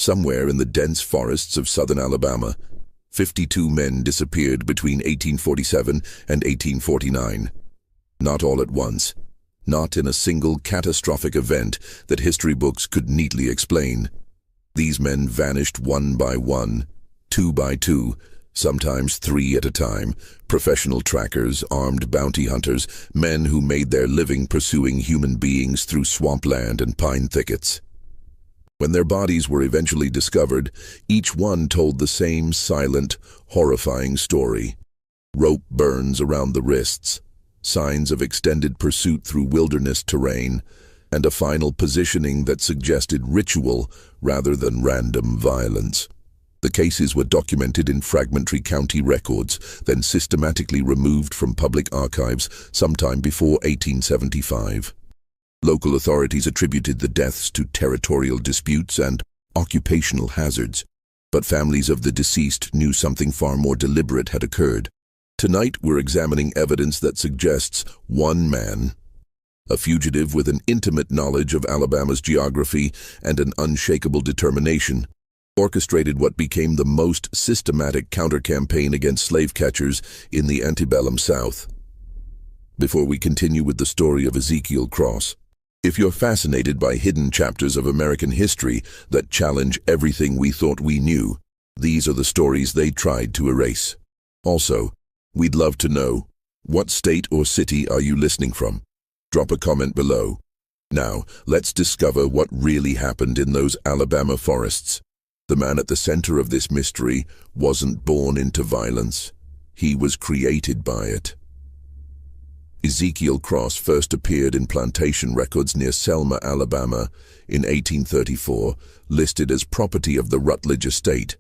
Somewhere in the dense forests of southern Alabama, 52 men disappeared between 1847 and 1849. Not all at once, not in a single catastrophic event that history books could neatly explain. These men vanished one by one, two by two, sometimes three at a time, professional trackers, armed bounty hunters, men who made their living pursuing human beings through swampland and pine thickets. When their bodies were eventually discovered, each one told the same silent, horrifying story. Rope burns around the wrists, signs of extended pursuit through wilderness terrain, and a final positioning that suggested ritual rather than random violence. The cases were documented in fragmentary county records, then systematically removed from public archives sometime before 1875. Local authorities attributed the deaths to territorial disputes and occupational hazards, but families of the deceased knew something far more deliberate had occurred. Tonight we're examining evidence that suggests one man, a fugitive with an intimate knowledge of Alabama's geography and an unshakable determination, orchestrated what became the most systematic counter-campaign against slave catchers in the antebellum South. Before we continue with the story of Ezekiel Cross, if you're fascinated by hidden chapters of American history that challenge everything we thought we knew, these are the stories they tried to erase. Also, we'd love to know, what state or city are you listening from? Drop a comment below. Now, let's discover what really happened in those Alabama forests. The man at the center of this mystery wasn't born into violence. He was created by it. Ezekiel Cross first appeared in plantation records near Selma, Alabama, in 1834, listed as property of the Rutledge Estate,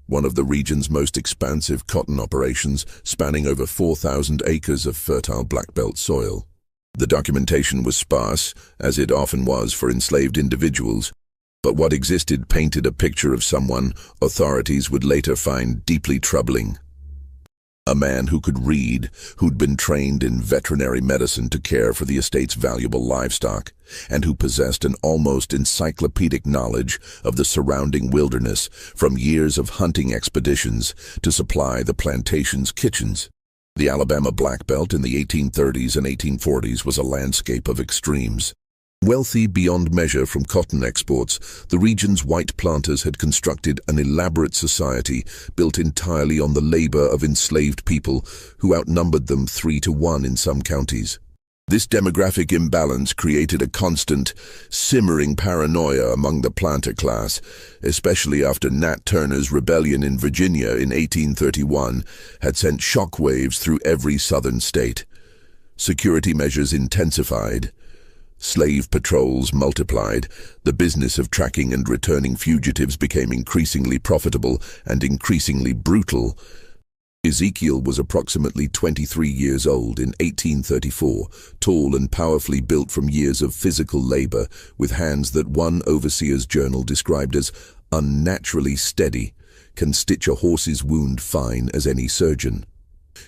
one of the region's most expansive cotton operations, spanning over 4,000 acres of fertile black belt soil. The documentation was sparse, as it often was for enslaved individuals, but what existed painted a picture of someone authorities would later find deeply troubling. A man who could read, who'd been trained in veterinary medicine to care for the estate's valuable livestock, and who possessed an almost encyclopedic knowledge of the surrounding wilderness from years of hunting expeditions to supply the plantation's kitchens. The Alabama Black Belt in the 1830s and 1840s was a landscape of extremes. Wealthy beyond measure from cotton exports, the region's white planters had constructed an elaborate society built entirely on the labor of enslaved people who outnumbered them 3-to-1 in some counties. This demographic imbalance created a constant, simmering paranoia among the planter class, especially after Nat Turner's rebellion in Virginia in 1831 had sent shockwaves through every southern state. Security measures intensified. Slave patrols multiplied, the business of tracking and returning fugitives became increasingly profitable and increasingly brutal. Ezekiel was approximately 23 years old in 1834, tall and powerfully built from years of physical labor, with hands that one overseer's journal described as unnaturally steady, can stitch a horse's wound fine as any surgeon.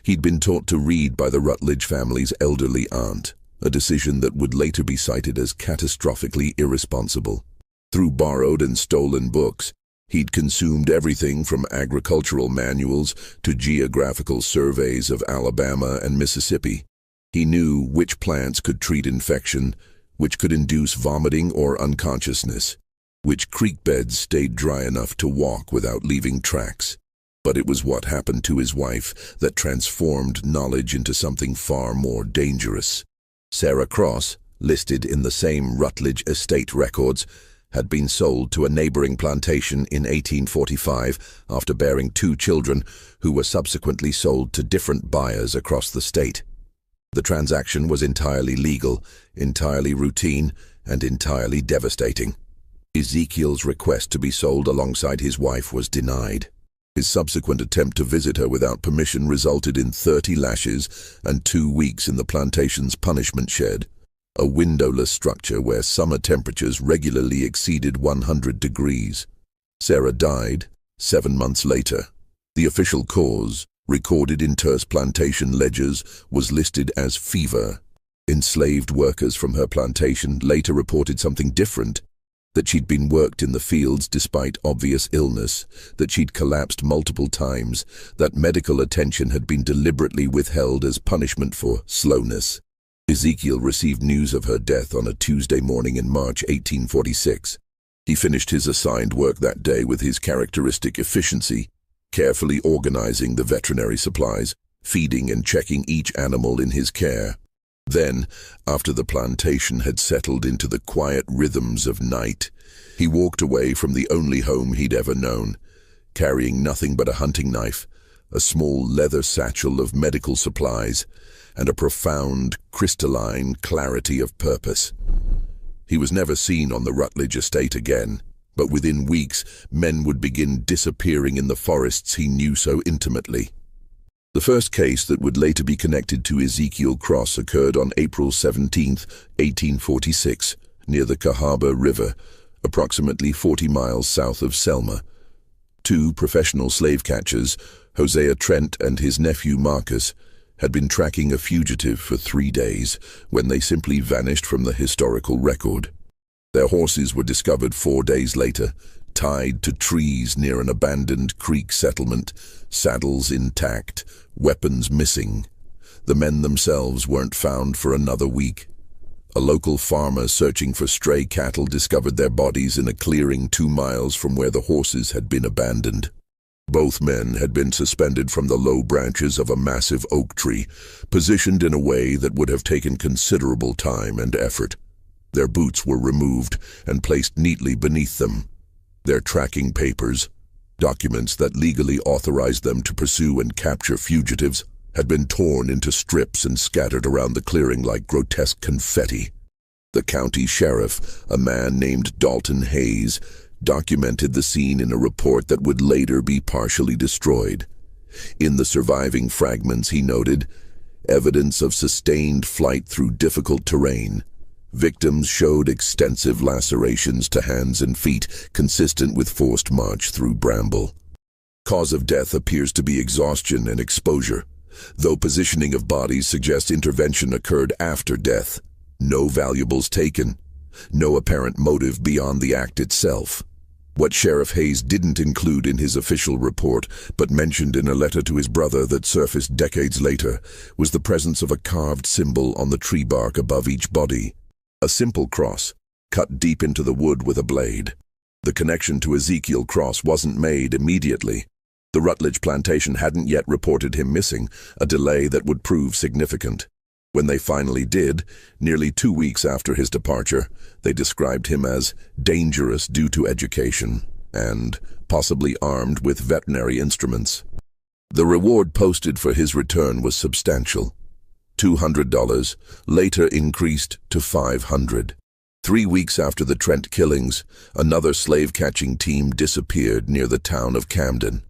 He'd been taught to read by the Rutledge family's elderly aunt, a decision that would later be cited as catastrophically irresponsible. Through borrowed and stolen books, he'd consumed everything from agricultural manuals to geographical surveys of Alabama and Mississippi. He knew which plants could treat infection, which could induce vomiting or unconsciousness, which creek beds stayed dry enough to walk without leaving tracks. But it was what happened to his wife that transformed knowledge into something far more dangerous. Sarah Cross, listed in the same Rutledge estate records, had been sold to a neighboring plantation in 1845 after bearing 2 children who were subsequently sold to different buyers across the state. The transaction was entirely legal, entirely routine, and entirely devastating. Ezekiel's request to be sold alongside his wife was denied. His subsequent attempt to visit her without permission resulted in 30 lashes and 2 weeks in the plantation's punishment shed, a windowless structure where summer temperatures regularly exceeded 100 degrees. Sarah died 7 months later. The official cause, recorded in terse plantation ledgers, was listed as fever. Enslaved workers from her plantation later reported something different: that she'd been worked in the fields despite obvious illness, that she'd collapsed multiple times, that medical attention had been deliberately withheld as punishment for slowness. Ezekiel received news of her death on a Tuesday morning in March 1846. He finished his assigned work that day with his characteristic efficiency, carefully organizing the veterinary supplies, feeding and checking each animal in his care. Then, after the plantation had settled into the quiet rhythms of night, he walked away from the only home he'd ever known, carrying nothing but a hunting knife, a small leather satchel of medical supplies, and a profound, crystalline clarity of purpose. He was never seen on the Rutledge estate again, but within weeks men would begin disappearing in the forests he knew so intimately. The first case that would later be connected to Ezekiel Cross occurred on April 17, 1846, near the Cahaba River, approximately 40 miles south of Selma. Two professional slave catchers, Hosea Trent and his nephew Marcus, had been tracking a fugitive for 3 days when they simply vanished from the historical record. Their horses were discovered 4 days later, tied to trees near an abandoned Creek settlement, saddles intact, weapons missing. The men themselves weren't found for another week. A local farmer searching for stray cattle discovered their bodies in a clearing 2 miles from where the horses had been abandoned. Both men had been suspended from the low branches of a massive oak tree, positioned in a way that would have taken considerable time and effort. Their boots were removed and placed neatly beneath them. Their tracking papers, documents that legally authorized them to pursue and capture fugitives, had been torn into strips and scattered around the clearing like grotesque confetti. The county sheriff, a man named Dalton Hayes, documented the scene in a report that would later be partially destroyed. In the surviving fragments, he noted, evidence of sustained flight through difficult terrain. Victims showed extensive lacerations to hands and feet, consistent with forced march through bramble. Cause of death appears to be exhaustion and exposure, though positioning of bodies suggests intervention occurred after death. No valuables taken, no apparent motive beyond the act itself. What Sheriff Hayes didn't include in his official report, but mentioned in a letter to his brother that surfaced decades later, was the presence of a carved symbol on the tree bark above each body. A simple cross, cut deep into the wood with a blade. The connection to Ezekiel Cross wasn't made immediately. The Rutledge plantation hadn't yet reported him missing, a delay that would prove significant. When they finally did, nearly 2 weeks after his departure, they described him as dangerous due to education and possibly armed with veterinary instruments. The reward posted for his return was substantial. $200, later increased to $500. 3 weeks after the Trent killings, another slave-catching team disappeared near the town of Camden.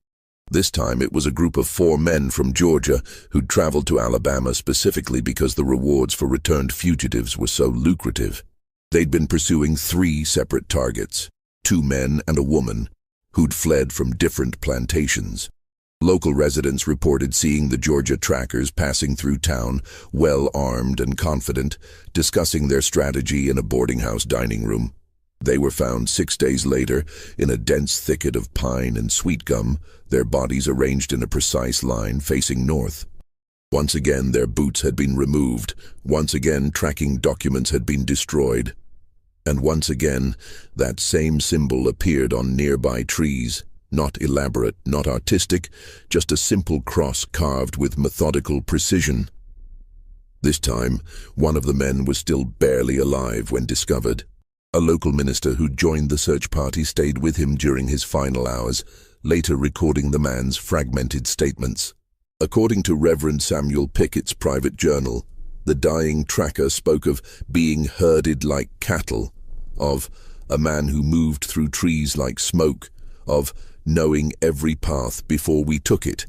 This time it was a group of 4 men from Georgia who'd traveled to Alabama specifically because the rewards for returned fugitives were so lucrative. They'd been pursuing 3 separate targets, 2 men and a woman, who'd fled from different plantations. Local residents reported seeing the Georgia trackers passing through town, well armed and confident, discussing their strategy in a boarding house dining room. They were found 6 days later in a dense thicket of pine and sweet gum, their bodies arranged in a precise line facing north. Once again their boots had been removed, once again tracking documents had been destroyed, and once again that same symbol appeared on nearby trees, not elaborate, not artistic, just a simple cross carved with methodical precision. This time, one of the men was still barely alive when discovered. A local minister who joined the search party stayed with him during his final hours, later recording the man's fragmented statements. According to Reverend Samuel Pickett's private journal, the dying tracker spoke of being herded like cattle, of a man who moved through trees like smoke, of knowing every path before we took it,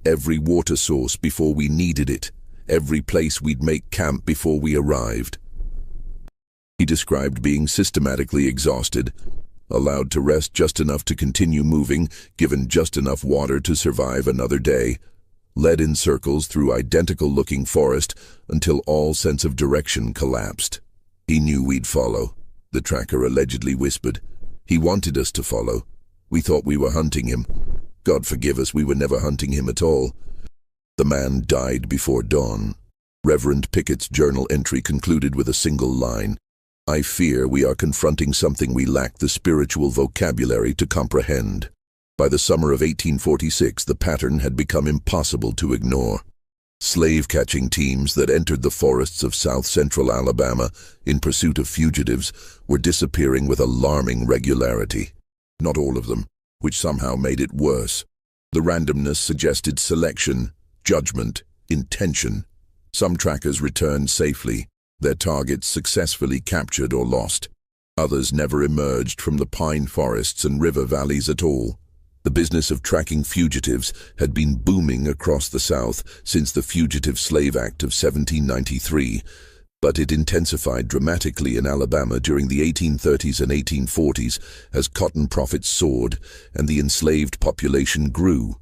every water source before we needed it, every place we'd make camp before we arrived. He described being systematically exhausted, allowed to rest just enough to continue moving, given just enough water to survive another day, led in circles through identical-looking forest until all sense of direction collapsed. He knew we'd follow. the tracker allegedly whispered. "He wanted us to follow. We thought we were hunting him. God forgive us, we were never hunting him at all." The man died before dawn. Reverend Pickett's journal entry concluded with a single line: "I fear we are confronting something we lack the spiritual vocabulary to comprehend." By the summer of 1846, the pattern had become impossible to ignore. Slave-catching teams that entered the forests of south-central Alabama in pursuit of fugitives were disappearing with alarming regularity. Not all of them, which somehow made it worse. The randomness suggested selection, judgment, intention. Some trackers returned safely, their targets successfully captured or lost. Others never emerged from the pine forests and river valleys at all. The business of tracking fugitives had been booming across the South since the Fugitive Slave Act of 1793, but it intensified dramatically in Alabama during the 1830s and 1840s as cotton profits soared and the enslaved population grew.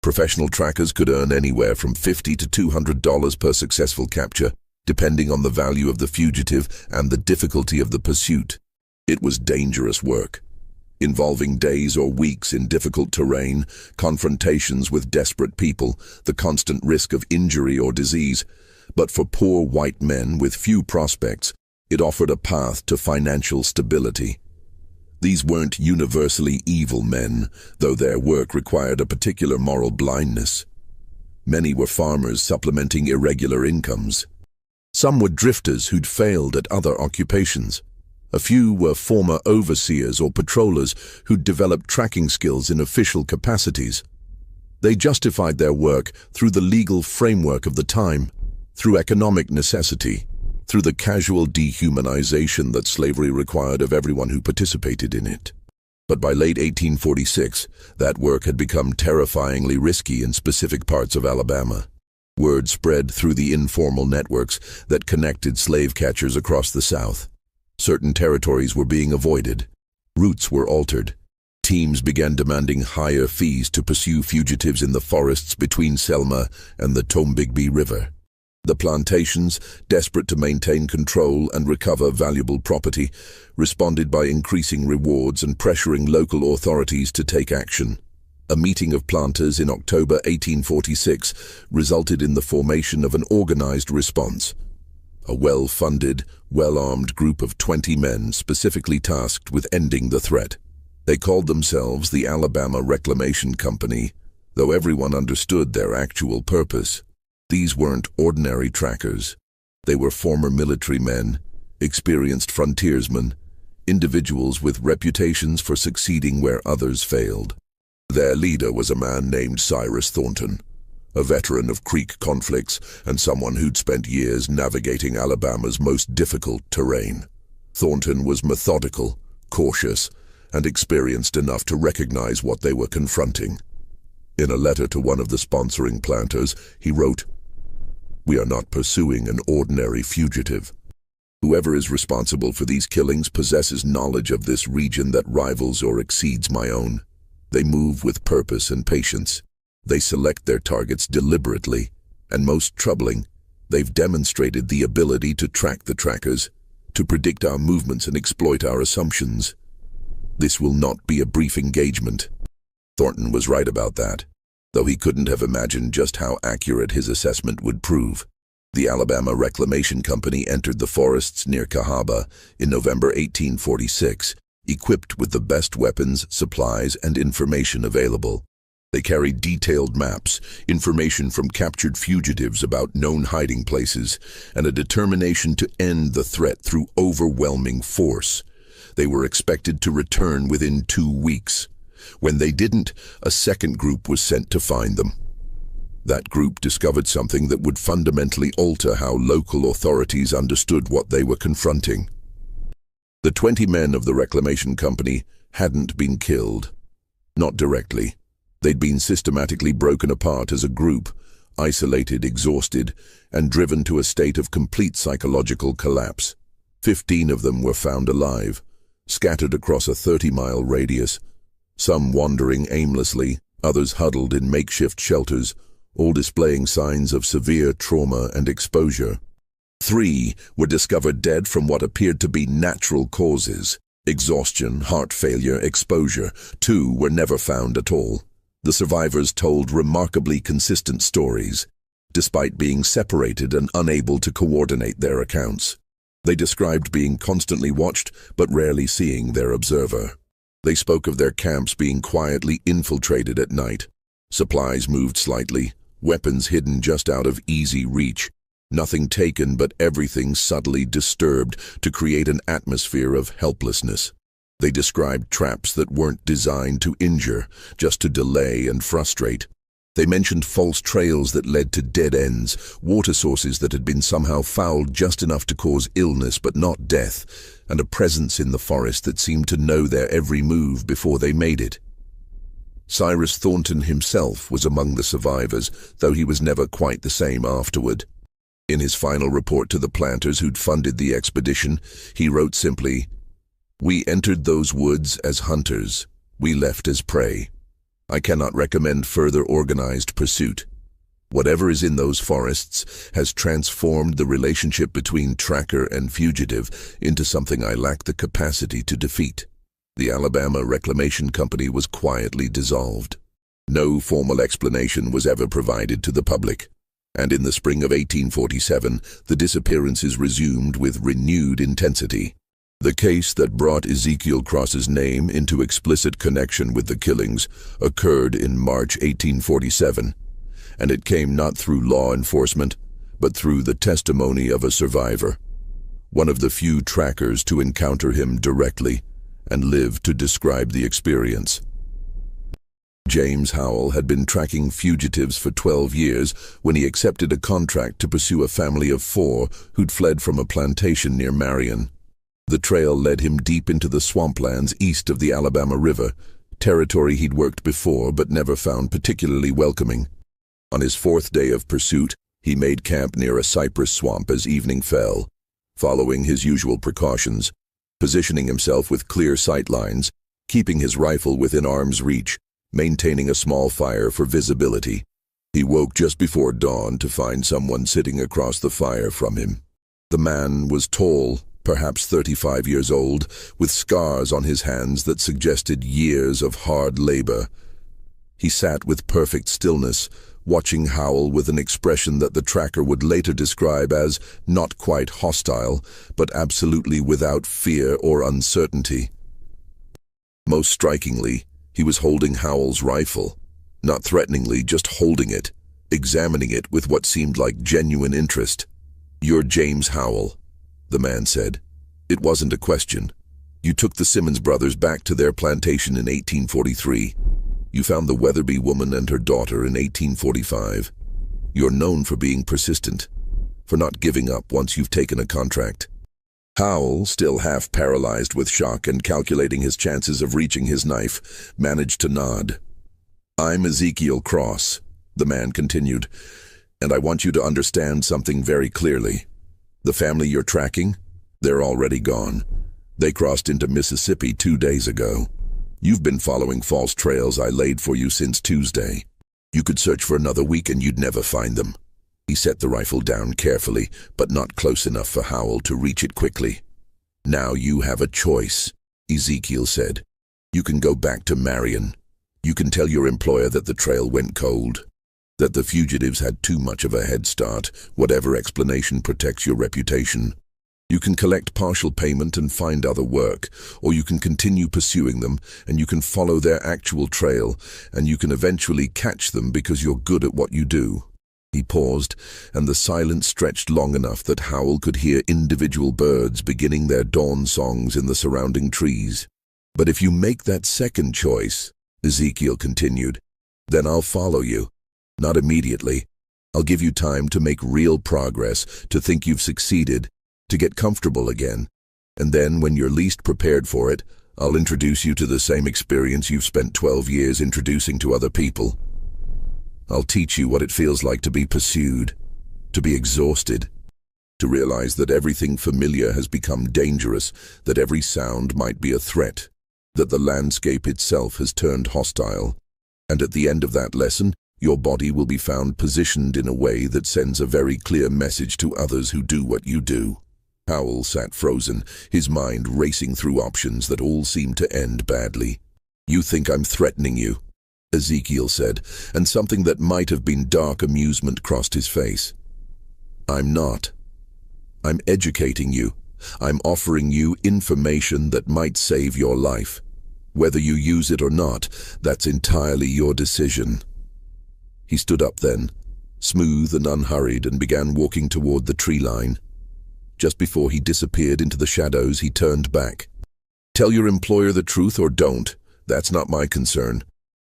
Professional trackers could earn anywhere from $50 to $200 per successful capture, depending on the value of the fugitive and the difficulty of the pursuit. It was dangerous work, involving days or weeks in difficult terrain, confrontations with desperate people, the constant risk of injury or disease. But for poor white men with few prospects, it offered a path to financial stability. These weren't universally evil men, though their work required a particular moral blindness. Many were farmers supplementing irregular incomes. Some were drifters who'd failed at other occupations. A few were former overseers or patrollers who'd developed tracking skills in official capacities. They justified their work through the legal framework of the time, through economic necessity, through the casual dehumanization that slavery required of everyone who participated in it. But by late 1846, that work had become terrifyingly risky in specific parts of Alabama. Word spread through the informal networks that connected slave catchers across the South. Certain territories were being avoided. Routes were altered. Teams began demanding higher fees to pursue fugitives in the forests between Selma and the Tombigbee River. The plantations, desperate to maintain control and recover valuable property, responded by increasing rewards and pressuring local authorities to take action. A meeting of planters in October 1846 resulted in the formation of an organized response. A well-funded, well-armed group of 20 men specifically tasked with ending the threat. They called themselves the Alabama Reclamation Company, though everyone understood their actual purpose. These weren't ordinary trackers. They were former military men, experienced frontiersmen, individuals with reputations for succeeding where others failed. Their leader was a man named Cyrus Thornton, a veteran of Creek conflicts and someone who'd spent years navigating Alabama's most difficult terrain. Thornton was methodical, cautious, and experienced enough to recognize what they were confronting. In a letter to one of the sponsoring planters, he wrote, "We are not pursuing an ordinary fugitive. Whoever is responsible for these killings possesses knowledge of this region that rivals or exceeds my own. They move with purpose and patience. They select their targets deliberately, and most troubling, they've demonstrated the ability to track the trackers, to predict our movements and exploit our assumptions. This will not be a brief engagement." Thornton was right about that, though he couldn't have imagined just how accurate his assessment would prove. The Alabama Reclamation Company entered the forests near Cahaba in November 1846, equipped with the best weapons, supplies, and information available. They carried detailed maps, information from captured fugitives about known hiding places, and a determination to end the threat through overwhelming force. They were expected to return within 2 weeks. When they didn't, a second group was sent to find them. That group discovered something that would fundamentally alter how local authorities understood what they were confronting. The 20 men of the Reclamation Company hadn't been killed. Not directly. They'd been systematically broken apart as a group, isolated, exhausted, and driven to a state of complete psychological collapse. 15 of them were found alive, scattered across a 30-mile radius, some wandering aimlessly, others huddled in makeshift shelters, all displaying signs of severe trauma and exposure. 3 were discovered dead from what appeared to be natural causes: exhaustion, heart failure, exposure. 2 were never found at all. The survivors told remarkably consistent stories, despite being separated and unable to coordinate their accounts. They described being constantly watched, but rarely seeing their observer. They spoke of their camps being quietly infiltrated at night. Supplies moved slightly, weapons hidden just out of easy reach. Nothing taken, but everything subtly disturbed to create an atmosphere of helplessness. They described traps that weren't designed to injure, just to delay and frustrate. They mentioned false trails that led to dead ends, water sources that had been somehow fouled just enough to cause illness but not death, and a presence in the forest that seemed to know their every move before they made it. Cyrus Thornton himself was among the survivors, though he was never quite the same afterward. In his final report to the planters who'd funded the expedition, he wrote simply, "We entered those woods as hunters. We left as prey. I cannot recommend further organized pursuit. Whatever is in those forests has transformed the relationship between tracker and fugitive into something I lack the capacity to defeat." The Alabama Reclamation Company was quietly dissolved. No formal explanation was ever provided to the public, and in the spring of 1847, the disappearances resumed with renewed intensity. The case that brought Ezekiel Cross's name into explicit connection with the killings occurred in March 1847, and it came not through law enforcement, but through the testimony of a survivor, one of the few trackers to encounter him directly and live to describe the experience. James Howell had been tracking fugitives for 12 years when he accepted a contract to pursue a family of 4 who'd fled from a plantation near Marion. The trail led him deep into the swamplands east of the Alabama River, territory he'd worked before but never found particularly welcoming. On his 4th day of pursuit, he made camp near a cypress swamp as evening fell, following his usual precautions, positioning himself with clear sight lines, keeping his rifle within arm's reach, maintaining a small fire for visibility. He woke just before dawn to find someone sitting across the fire from him. The man was tall, perhaps 35 years old, with scars on his hands that suggested years of hard labor. He sat with perfect stillness, watching Howell with an expression that the tracker would later describe as not quite hostile, but absolutely without fear or uncertainty. Most strikingly, he was holding Howell's rifle, not threateningly, just holding it, examining it with what seemed like genuine interest. "You're James Howell," the man said. "It wasn't a question. You took the Simmons brothers back to their plantation in 1843. You found the Weatherby woman and her daughter in 1845. You're known for being persistent, for not giving up once you've taken a contract." Howell, still half paralyzed with shock and calculating his chances of reaching his knife, managed to nod. "I'm Ezekiel Cross," the man continued, "and I want you to understand something very clearly. The family you're tracking, they're already gone. They crossed into Mississippi 2 days ago. You've been following false trails I laid for you since Tuesday. You could search for another week and you'd never find them." He set the rifle down carefully, but not close enough for Howell to reach it quickly. "Now you have a choice," Ezekiel said. "You can go back to Marion. You can tell your employer that the trail went cold, that the fugitives had too much of a head start. Whatever explanation protects your reputation. You can collect partial payment and find other work, or you can continue pursuing them, and you can follow their actual trail, and you can eventually catch them because you're good at what you do." He paused, and the silence stretched long enough that Howell could hear individual birds beginning their dawn songs in the surrounding trees. "But if you make that second choice," Ezekiel continued, "then I'll follow you. Not immediately. I'll give you time to make real progress, to think you've succeeded, to get comfortable again. And then, when you're least prepared for it, I'll introduce you to the same experience you've spent 12 years introducing to other people. I'll teach you what it feels like to be pursued, to be exhausted, to realize that everything familiar has become dangerous, that every sound might be a threat, that the landscape itself has turned hostile. And at the end of that lesson, Your body will be found positioned in a way that sends a very clear message to others who do what you do. Howell sat frozen, his mind racing through options that all seemed to end badly. "You think I'm threatening you," Ezekiel said, and something that might have been dark amusement crossed his face. "I'm not. I'm educating you. I'm offering you information that might save your life. Whether you use it or not, that's entirely your decision." He stood up then, smooth and unhurried, and began walking toward the tree line. Just before he disappeared into the shadows, he turned back. "Tell your employer the truth or don't. That's not my concern.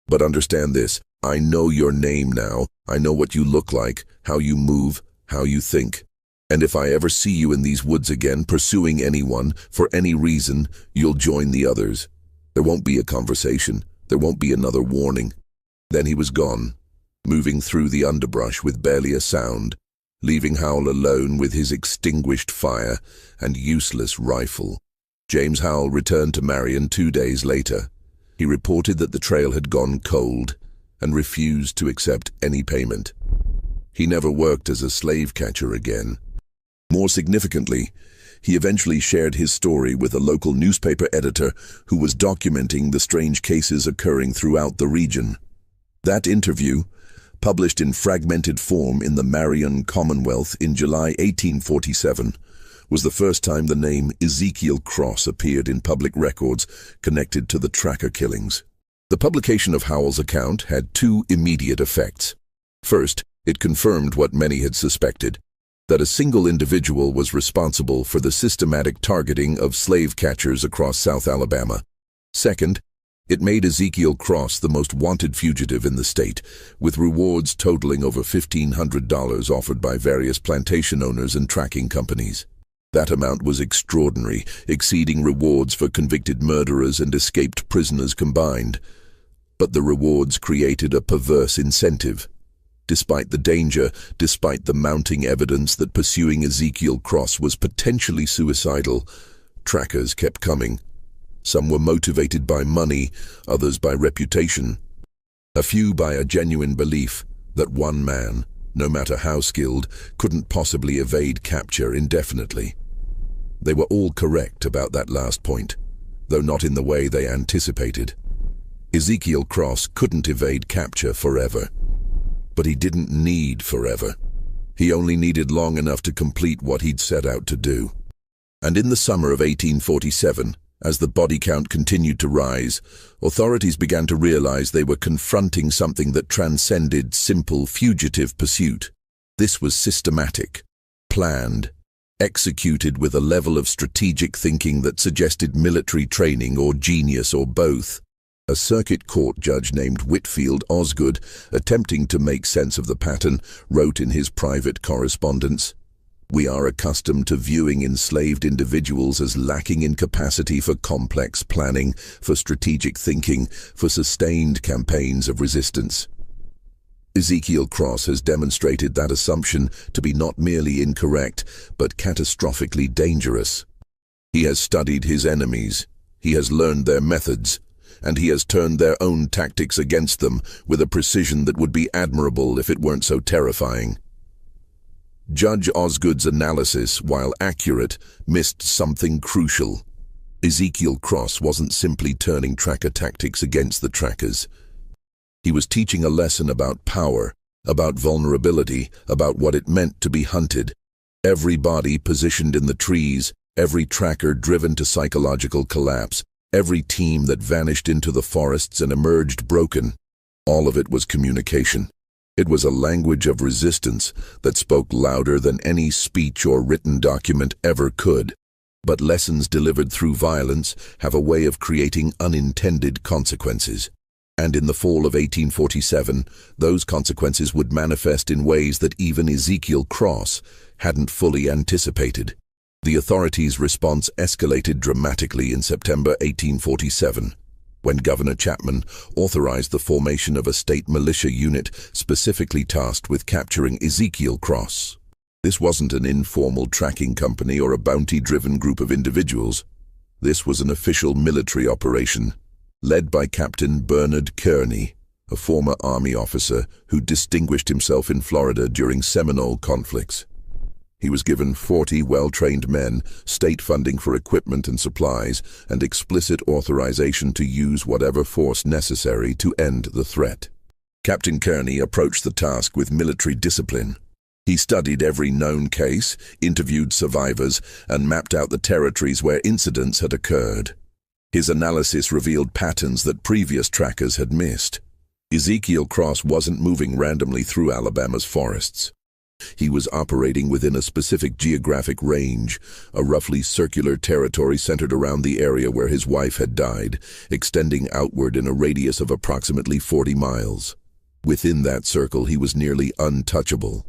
But understand this, I know your name now. I know what you look like, how you move, how you think. And if I ever see you in these woods again, pursuing anyone, for any reason, you'll join the others. There won't be a conversation. There won't be another warning." Then he was gone, moving through the underbrush with barely a sound, leaving Howell alone with his extinguished fire and useless rifle. James Howell returned to Marion 2 days later. He reported that the trail had gone cold and refused to accept any payment. He never worked as a slave catcher again. More significantly, he eventually shared his story with a local newspaper editor who was documenting the strange cases occurring throughout the region. That interview, published in fragmented form in the Marion Commonwealth in July 1847, was the first time the name Ezekiel Cross appeared in public records connected to the tracker killings. The publication of Howell's account had two immediate effects. First, it confirmed what many had suspected, that a single individual was responsible for the systematic targeting of slave catchers across South Alabama. Second, it made Ezekiel Cross the most wanted fugitive in the state, with rewards totaling over $1,500 offered by various plantation owners and tracking companies. That amount was extraordinary, exceeding rewards for convicted murderers and escaped prisoners combined. But the rewards created a perverse incentive. Despite the danger, despite the mounting evidence that pursuing Ezekiel Cross was potentially suicidal, trackers kept coming. Some were motivated by money, others by reputation. A few by a genuine belief that one man, no matter how skilled, couldn't possibly evade capture indefinitely. They were all correct about that last point, though not in the way they anticipated. Ezekiel Cross couldn't evade capture forever. But he didn't need forever. He only needed long enough to complete what he'd set out to do. And in the summer of 1847, as the body count continued to rise, authorities began to realize they were confronting something that transcended simple fugitive pursuit. This was systematic, planned, executed with a level of strategic thinking that suggested military training or genius or both. A circuit court judge named Whitfield Osgood, attempting to make sense of the pattern, wrote in his private correspondence, "We are accustomed to viewing enslaved individuals as lacking in capacity for complex planning, for strategic thinking, for sustained campaigns of resistance." Ezekiel Cross has demonstrated that assumption to be not merely incorrect, but catastrophically dangerous. He has studied his enemies, he has learned their methods, and he has turned their own tactics against them with a precision that would be admirable if it weren't so terrifying. Judge Osgood's analysis, while accurate, missed something crucial. Ezekiel Cross wasn't simply turning tracker tactics against the trackers. He was teaching a lesson about power, about vulnerability, about what it meant to be hunted. Every body positioned in the trees, every tracker driven to psychological collapse, every team that vanished into the forests and emerged broken, all of it was communication. It was a language of resistance that spoke louder than any speech or written document ever could. But lessons delivered through violence have a way of creating unintended consequences. And in the fall of 1847, those consequences would manifest in ways that even Ezekiel Cross hadn't fully anticipated. The authorities' response escalated dramatically in September 1847, when Governor Chapman authorized the formation of a state militia unit specifically tasked with capturing Ezekiel Cross. This wasn't an informal tracking company or a bounty-driven group of individuals. This was an official military operation, led by Captain Bernard Kearney, a former Army officer who distinguished himself in Florida during Seminole conflicts. He was given 40 well-trained men, state funding for equipment and supplies, and explicit authorization to use whatever force necessary to end the threat. Captain Kearney approached the task with military discipline. He studied every known case, interviewed survivors, and mapped out the territories where incidents had occurred. His analysis revealed patterns that previous trackers had missed. Ezekiel Cross wasn't moving randomly through Alabama's forests. He was operating within a specific geographic range, a roughly circular territory centered around the area where his wife had died, extending outward in a radius of approximately 40 miles. Within that circle, he was nearly untouchable.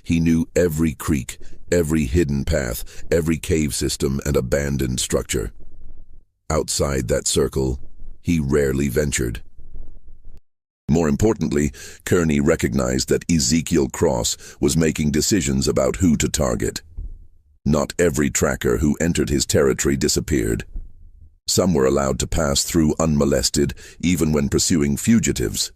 He knew every creek, every hidden path, every cave system and abandoned structure. Outside that circle, he rarely ventured. More importantly, Kearney recognized that Ezekiel Cross was making decisions about who to target. Not every tracker who entered his territory disappeared. Some were allowed to pass through unmolested, even when pursuing fugitives.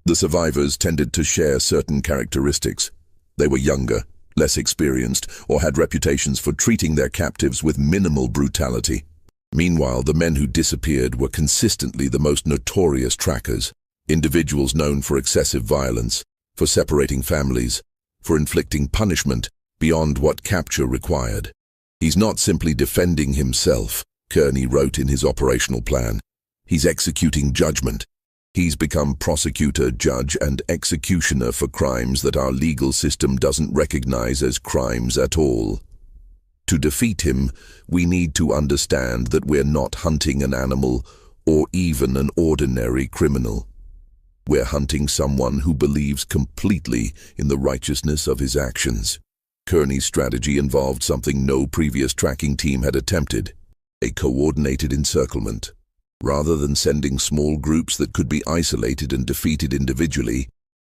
The survivors tended to share certain characteristics. They were younger, less experienced, or had reputations for treating their captives with minimal brutality. Meanwhile, the men who disappeared were consistently the most notorious trackers. Individuals known for excessive violence, for separating families, for inflicting punishment beyond what capture required. He's not simply defending himself, Kearney wrote in his operational plan. He's executing judgment. He's become prosecutor, judge, and executioner for crimes that our legal system doesn't recognize as crimes at all. To defeat him, we need to understand that we're not hunting an animal or even an ordinary criminal. We're hunting someone who believes completely in the righteousness of his actions. Kearney's strategy involved something no previous tracking team had attempted: a coordinated encirclement. Rather than sending small groups that could be isolated and defeated individually,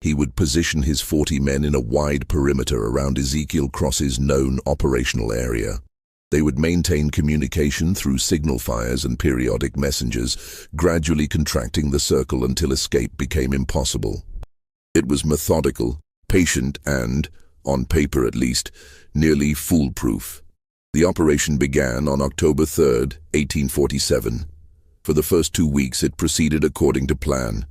he would position his 40 men in a wide perimeter around Ezekiel Cross's known operational area. They would maintain communication through signal fires and periodic messengers, gradually contracting the circle until escape became impossible. It was methodical, patient, and, on paper at least, nearly foolproof. The operation began on October 3, 1847. For the first 2 weeks, it proceeded according to plan.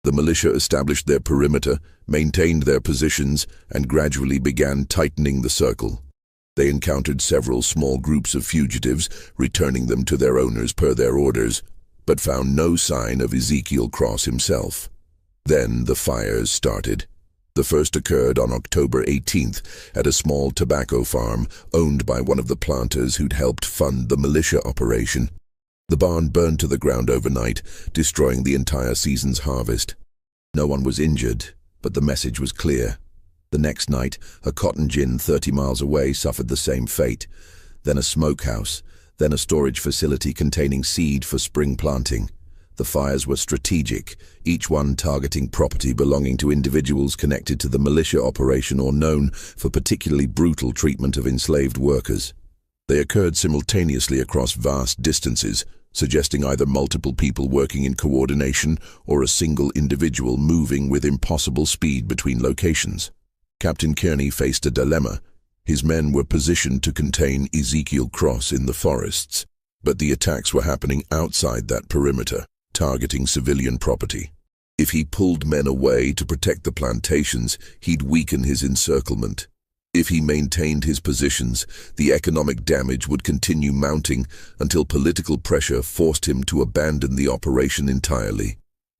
The militia established their perimeter, maintained their positions, and gradually began tightening the circle. They encountered several small groups of fugitives, returning them to their owners per their orders, but found no sign of Ezekiel Cross himself. Then the fires started. The first occurred on October 18th at a small tobacco farm owned by one of the planters who'd helped fund the militia operation. The barn burned to the ground overnight, destroying the entire season's harvest. No one was injured, but the message was clear. The next night, a cotton gin 30 miles away suffered the same fate. Then a smokehouse, then a storage facility containing seed for spring planting. The fires were strategic, each one targeting property belonging to individuals connected to the militia operation or known for particularly brutal treatment of enslaved workers. They occurred simultaneously across vast distances, suggesting either multiple people working in coordination or a single individual moving with impossible speed between locations. Captain Kearney faced a dilemma. His men were positioned to contain Ezekiel Cross in the forests, but the attacks were happening outside that perimeter, targeting civilian property. If he pulled men away to protect the plantations, he'd weaken his encirclement. If he maintained his positions, the economic damage would continue mounting until political pressure forced him to abandon the operation entirely.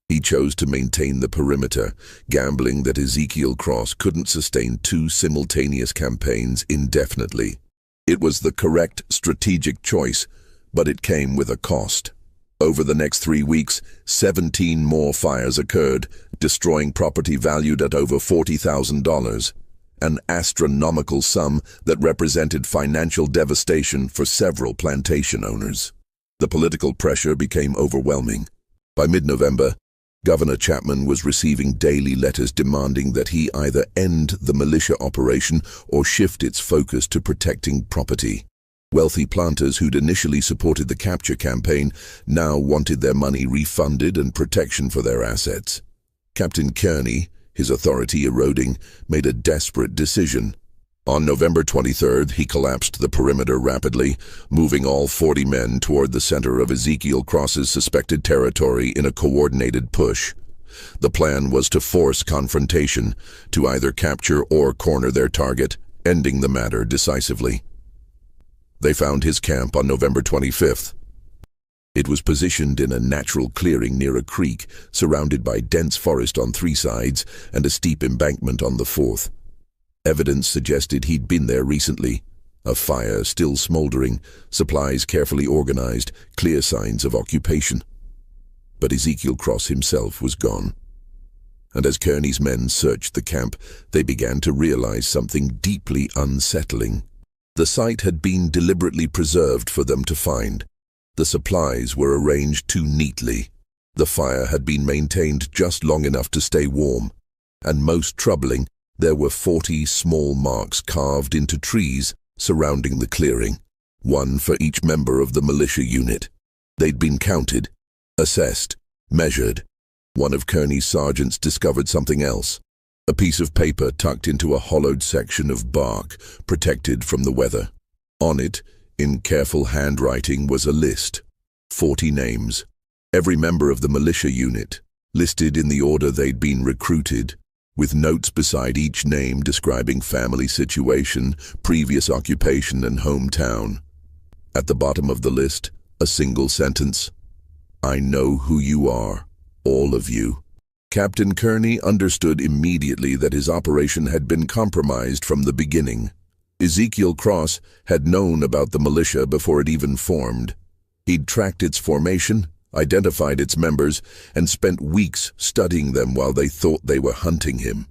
He chose to maintain the perimeter, gambling that Ezekiel Cross couldn't sustain 2 simultaneous campaigns indefinitely. It was the correct strategic choice, but it came with a cost. Over the next 3 weeks, 17 more fires occurred, destroying property valued at over $40,000, an astronomical sum that represented financial devastation for several plantation owners. The political pressure became overwhelming. By mid-November, Governor Chapman was receiving daily letters demanding that he either end the militia operation or shift its focus to protecting property. Wealthy planters who'd initially supported the capture campaign now wanted their money refunded and protection for their assets. Captain Kearney, his authority eroding, made a desperate decision. On November 23rd, he collapsed the perimeter rapidly, moving all 40 men toward the center of Ezekiel Cross's suspected territory in a coordinated push. The plan was to force confrontation, to either capture or corner their target, ending the matter decisively. They found his camp on November 25th. It was positioned in a natural clearing near a creek, surrounded by dense forest on 3 sides and a steep embankment on the 4th. Evidence suggested he'd been there recently. A fire still smoldering, supplies carefully organized, clear signs of occupation. But Ezekiel Cross himself was gone. And as Kearney's men searched the camp, they began to realize something deeply unsettling. The site had been deliberately preserved for them to find. The supplies were arranged too neatly. The fire had been maintained just long enough to stay warm. And most troubling, there were 40 small marks carved into trees surrounding the clearing, one for each member of the militia unit. They'd been counted, assessed, measured. One of Kearney's sergeants discovered something else. A piece of paper tucked into a hollowed section of bark, protected from the weather. On it, in careful handwriting, was a list. 40 names. Every member of the militia unit, listed in the order they'd been recruited, with notes beside each name describing family situation, previous occupation, and hometown. At the bottom of the list, a single sentence. "I know who you are, all of you." Captain Kearney understood immediately that his operation had been compromised from the beginning. Ezekiel Cross had known about the militia before it even formed. He'd tracked its formation, identified its members, and spent weeks studying them while they thought they were hunting him.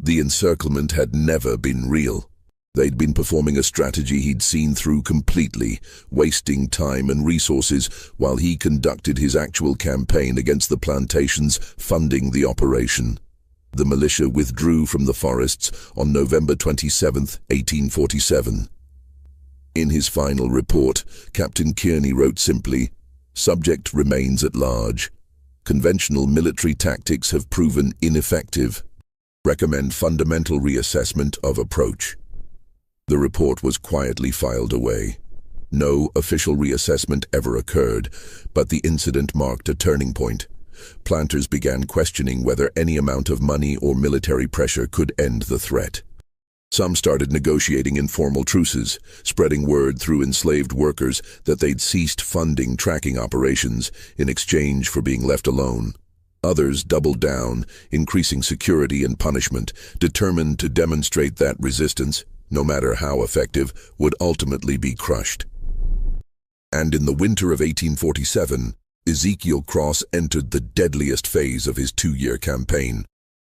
The encirclement had never been real. They'd been performing a strategy he'd seen through completely, wasting time and resources while he conducted his actual campaign against the plantations funding the operation. The militia withdrew from the forests on November 27, 1847. In his final report, Captain Kearney wrote simply, "Subject remains at large. Conventional military tactics have proven ineffective. Recommend fundamental reassessment of approach." The report was quietly filed away. No official reassessment ever occurred, but the incident marked a turning point. Planters began questioning whether any amount of money or military pressure could end the threat. Some started negotiating informal truces, spreading word through enslaved workers that they'd ceased funding tracking operations in exchange for being left alone. Others doubled down, increasing security and punishment, determined to demonstrate that resistance, no matter how effective, would ultimately be crushed. And in the winter of 1847, Ezekiel Cross entered the deadliest phase of his 2-year campaign,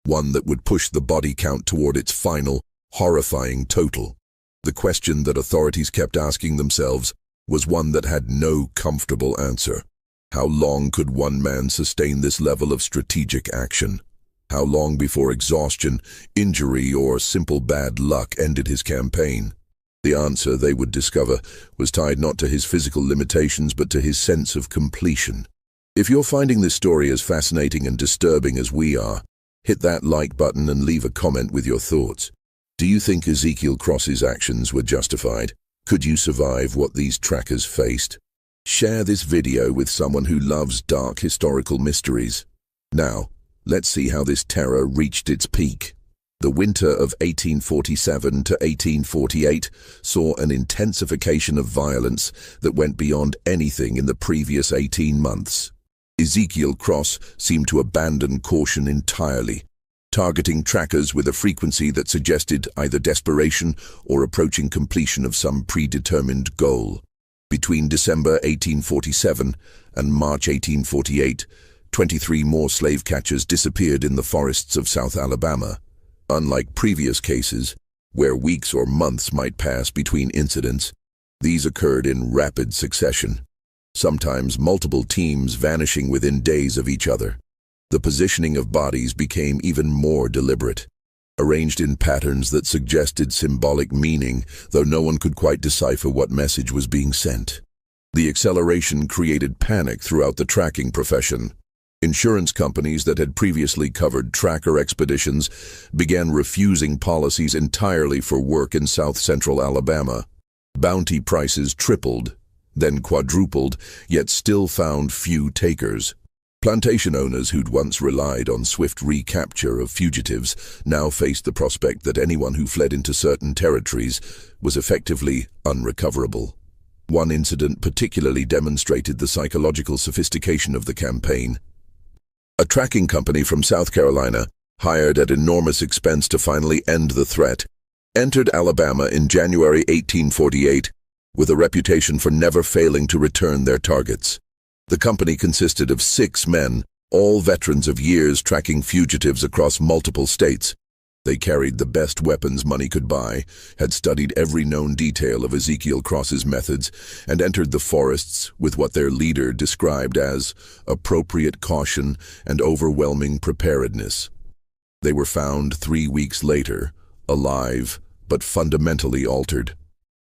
one that would push the body count toward its final, horrifying total. The question that authorities kept asking themselves was one that had no comfortable answer. How long could one man sustain this level of strategic action? How long before exhaustion, injury, or simple bad luck ended his campaign? The answer, they would discover, was tied not to his physical limitations but to his sense of completion. If you're finding this story as fascinating and disturbing as we are, hit that like button and leave a comment with your thoughts. Do you think Ezekiel Cross's actions were justified? Could you survive what these trackers faced? Share this video with someone who loves dark historical mysteries. Now, let's see how this terror reached its peak. The winter of 1847 to 1848 saw an intensification of violence that went beyond anything in the previous 18 months. Ezekiel Cross seemed to abandon caution entirely, targeting trackers with a frequency that suggested either desperation or approaching completion of some predetermined goal. Between December 1847 and March 1848, 23 more slave catchers disappeared in the forests of South Alabama. Unlike previous cases, where weeks or months might pass between incidents, these occurred in rapid succession, sometimes multiple teams vanishing within days of each other. The positioning of bodies became even more deliberate. arranged in patterns that suggested symbolic meaning, though no one could quite decipher what message was being sent. The acceleration created panic throughout the tracking profession. Insurance companies that had previously covered tracker expeditions began refusing policies entirely for work in south-central Alabama. Bounty prices tripled, then quadrupled, yet still found few takers. Plantation owners who'd once relied on swift recapture of fugitives now faced the prospect that anyone who fled into certain territories was effectively unrecoverable. One incident particularly demonstrated the psychological sophistication of the campaign. A tracking company from South Carolina, hired at enormous expense to finally end the threat, entered Alabama in January 1848 with a reputation for never failing to return their targets. The company consisted of 6 men, all veterans of years tracking fugitives across multiple states. They carried the best weapons money could buy, had studied every known detail of Ezekiel Cross's methods, and entered the forests with what their leader described as appropriate caution and overwhelming preparedness. They were found 3 weeks later, alive but fundamentally altered.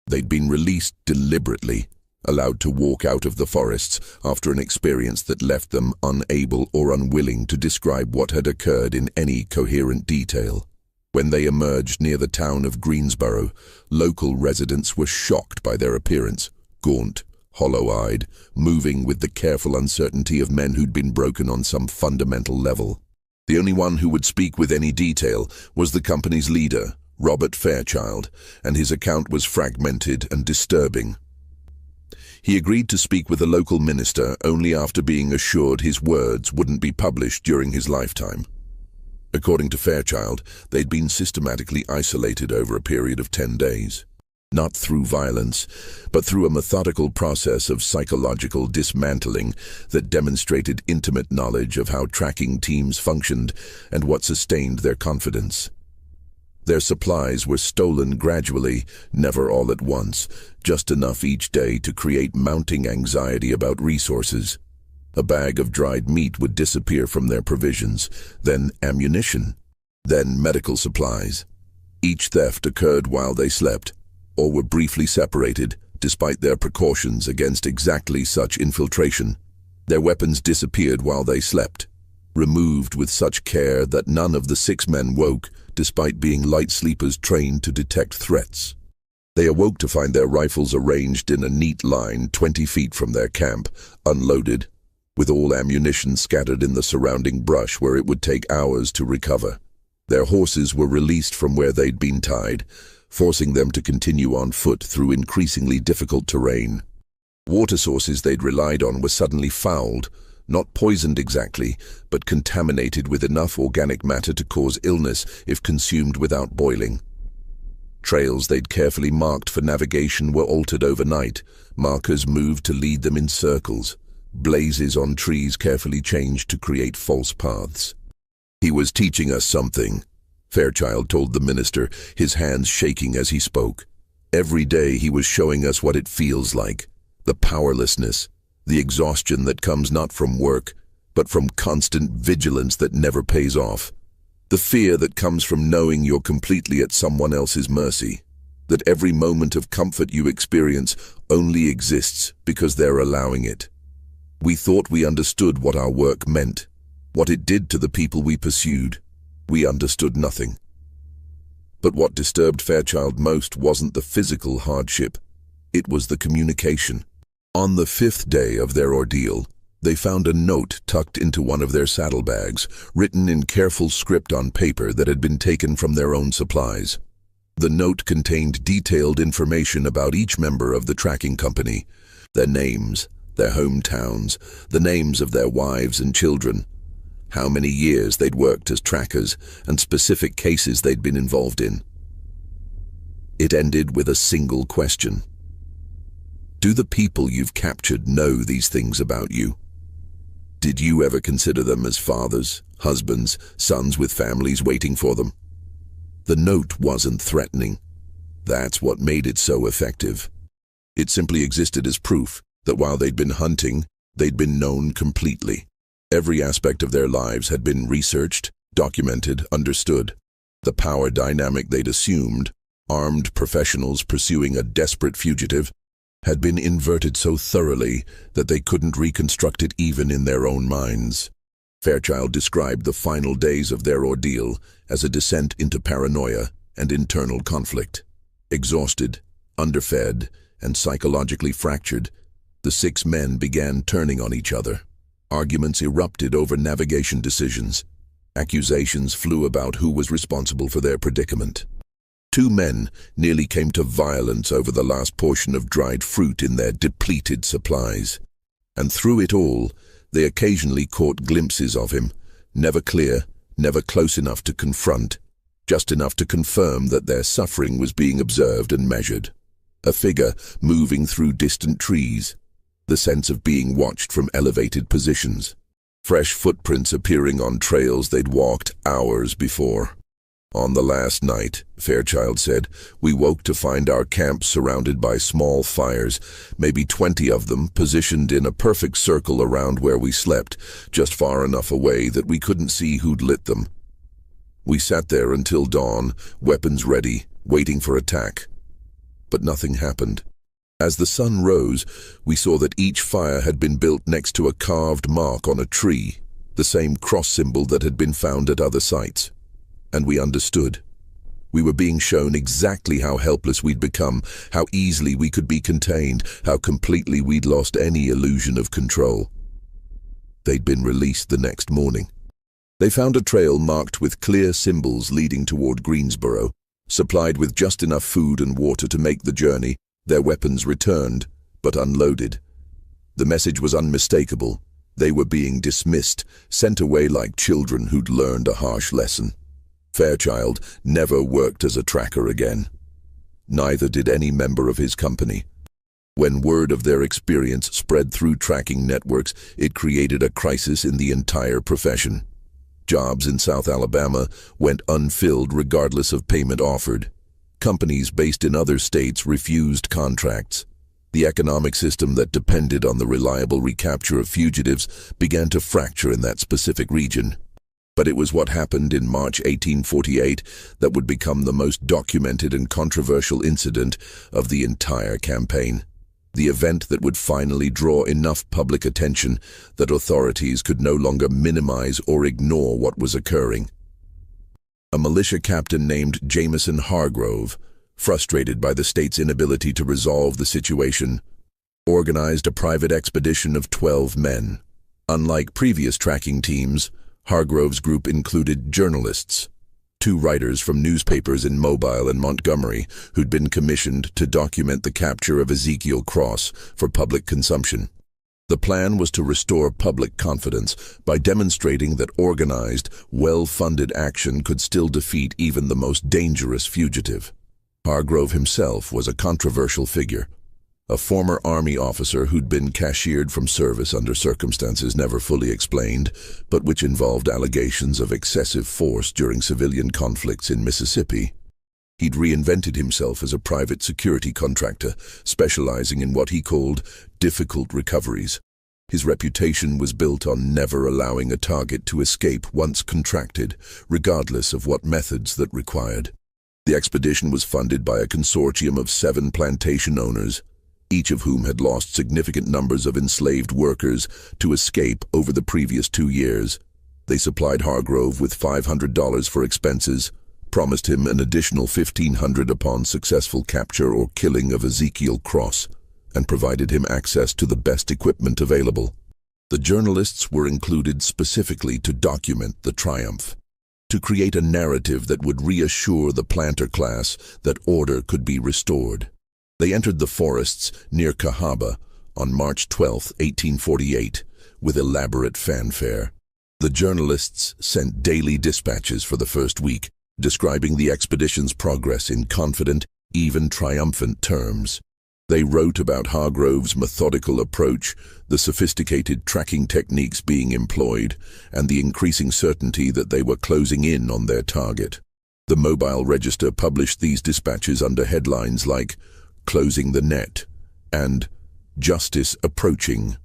They'd been released deliberately, allowed to walk out of the forests after an experience that left them unable or unwilling to describe what had occurred in any coherent detail. When they emerged near the town of Greensboro, local residents were shocked by their appearance, gaunt, hollow-eyed, moving with the careful uncertainty of men who'd been broken on some fundamental level. The only one who would speak with any detail was the company's leader, Robert Fairchild, and his account was fragmented and disturbing. He agreed to speak with a local minister only after being assured his words wouldn't be published during his lifetime. According to Fairchild, they'd been systematically isolated over a period of 10 days. Not through violence, but through a methodical process of psychological dismantling that demonstrated intimate knowledge of how tracking teams functioned and what sustained their confidence. Their supplies were stolen gradually, never all at once, just enough each day to create mounting anxiety about resources. A bag of dried meat would disappear from their provisions, then ammunition, then medical supplies. Each theft occurred while they slept, or were briefly separated, despite their precautions against exactly such infiltration. Their weapons disappeared while they slept, removed with such care that none of the 6 men woke, despite being light sleepers trained to detect threats. They awoke to find their rifles arranged in a neat line 20 feet from their camp, unloaded, with all ammunition scattered in the surrounding brush where it would take hours to recover. Their horses were released from where they'd been tied, forcing them to continue on foot through increasingly difficult terrain. Water sources they'd relied on were suddenly fouled, not poisoned exactly, but contaminated with enough organic matter to cause illness if consumed without boiling. Trails they'd carefully marked for navigation were altered overnight, markers moved to lead them in circles. Blazes on trees carefully changed to create false paths. "He was teaching us something," Fairchild told the minister, his hands shaking as he spoke. "Every day he was showing us what it feels like, the powerlessness, the exhaustion that comes not from work, but from constant vigilance that never pays off. The fear that comes from knowing you're completely at someone else's mercy, that every moment of comfort you experience only exists because they're allowing it. We thought we understood what our work meant, what it did to the people we pursued. We understood nothing." But what disturbed Fairchild most wasn't the physical hardship. It was the communication. On the 5th day of their ordeal, they found a note tucked into one of their saddlebags, written in careful script on paper that had been taken from their own supplies. The note contained detailed information about each member of the tracking company, their names, their hometowns, the names of their wives and children, how many years they'd worked as trackers, and specific cases they'd been involved in. It ended with a single question. Do the people you've captured know these things about you? Did you ever consider them as fathers, husbands, sons with families waiting for them? The note wasn't threatening. That's what made it so effective. It simply existed as proof that while they'd been hunting, they'd been known completely. Every aspect of their lives had been researched, documented, understood. The power dynamic they'd assumed, armed professionals pursuing a desperate fugitive, had been inverted so thoroughly that they couldn't reconstruct it even in their own minds. Fairchild described the final days of their ordeal as a descent into paranoia and internal conflict. Exhausted, underfed, and psychologically fractured, the 6 men began turning on each other. Arguments erupted over navigation decisions. Accusations flew about who was responsible for their predicament. 2 men nearly came to violence over the last portion of dried fruit in their depleted supplies. And through it all, they occasionally caught glimpses of him, never clear, never close enough to confront, just enough to confirm that their suffering was being observed and measured. A figure moving through distant trees, the sense of being watched from elevated positions. Fresh footprints appearing on trails they'd walked hours before. On the last night, Fairchild said, we woke to find our camp surrounded by small fires, maybe 20 of them positioned in a perfect circle around where we slept, just far enough away that we couldn't see who'd lit them. We sat there until dawn, weapons ready, waiting for attack. But nothing happened. As the sun rose, we saw that each fire had been built next to a carved mark on a tree, the same cross symbol that had been found at other sites. And we understood. We were being shown exactly how helpless we'd become, how easily we could be contained, how completely we'd lost any illusion of control. They'd been released the next morning. They found a trail marked with clear symbols leading toward Greensboro, supplied with just enough food and water to make the journey, their weapons returned, but unloaded. The message was unmistakable. They were being dismissed, sent away like children who'd learned a harsh lesson. Fairchild never worked as a tracker again. Neither did any member of his company. When word of their experience spread through tracking networks, it created a crisis in the entire profession. Jobs in South Alabama went unfilled regardless of payment offered. Companies based in other states refused contracts. The economic system that depended on the reliable recapture of fugitives began to fracture in that specific region. But it was what happened in March 1848 that would become the most documented and controversial incident of the entire campaign. The event that would finally draw enough public attention that authorities could no longer minimize or ignore what was occurring. A militia captain named Jameson Hargrove, frustrated by the state's inability to resolve the situation, organized a private expedition of 12 men. Unlike previous tracking teams, Hargrove's group included journalists, 2 writers from newspapers in Mobile and Montgomery who'd been commissioned to document the capture of Ezekiel Cross for public consumption. The plan was to restore public confidence by demonstrating that organized, well-funded action could still defeat even the most dangerous fugitive. Hargrove himself was a controversial figure, a former Army officer who'd been cashiered from service under circumstances never fully explained, but which involved allegations of excessive force during civilian conflicts in Mississippi. He'd reinvented himself as a private security contractor, specializing in what he called difficult recoveries. His reputation was built on never allowing a target to escape once contracted, regardless of what methods that required. The expedition was funded by a consortium of 7 plantation owners, each of whom had lost significant numbers of enslaved workers to escape over the previous 2 years. They supplied Hargrove with $500 for expenses, promised him an additional $1,500 upon successful capture or killing of Ezekiel Cross, and provided him access to the best equipment available. The journalists were included specifically to document the triumph, to create a narrative that would reassure the planter class that order could be restored. They entered the forests near Cahaba on March 12, 1848, with elaborate fanfare. The journalists sent daily dispatches for the first week, describing the expedition's progress in confident, even triumphant terms. They wrote about Hargrove's methodical approach, the sophisticated tracking techniques being employed, and the increasing certainty that they were closing in on their target. The Mobile Register published these dispatches under headlines like "Closing the Net" and "Justice Approaching."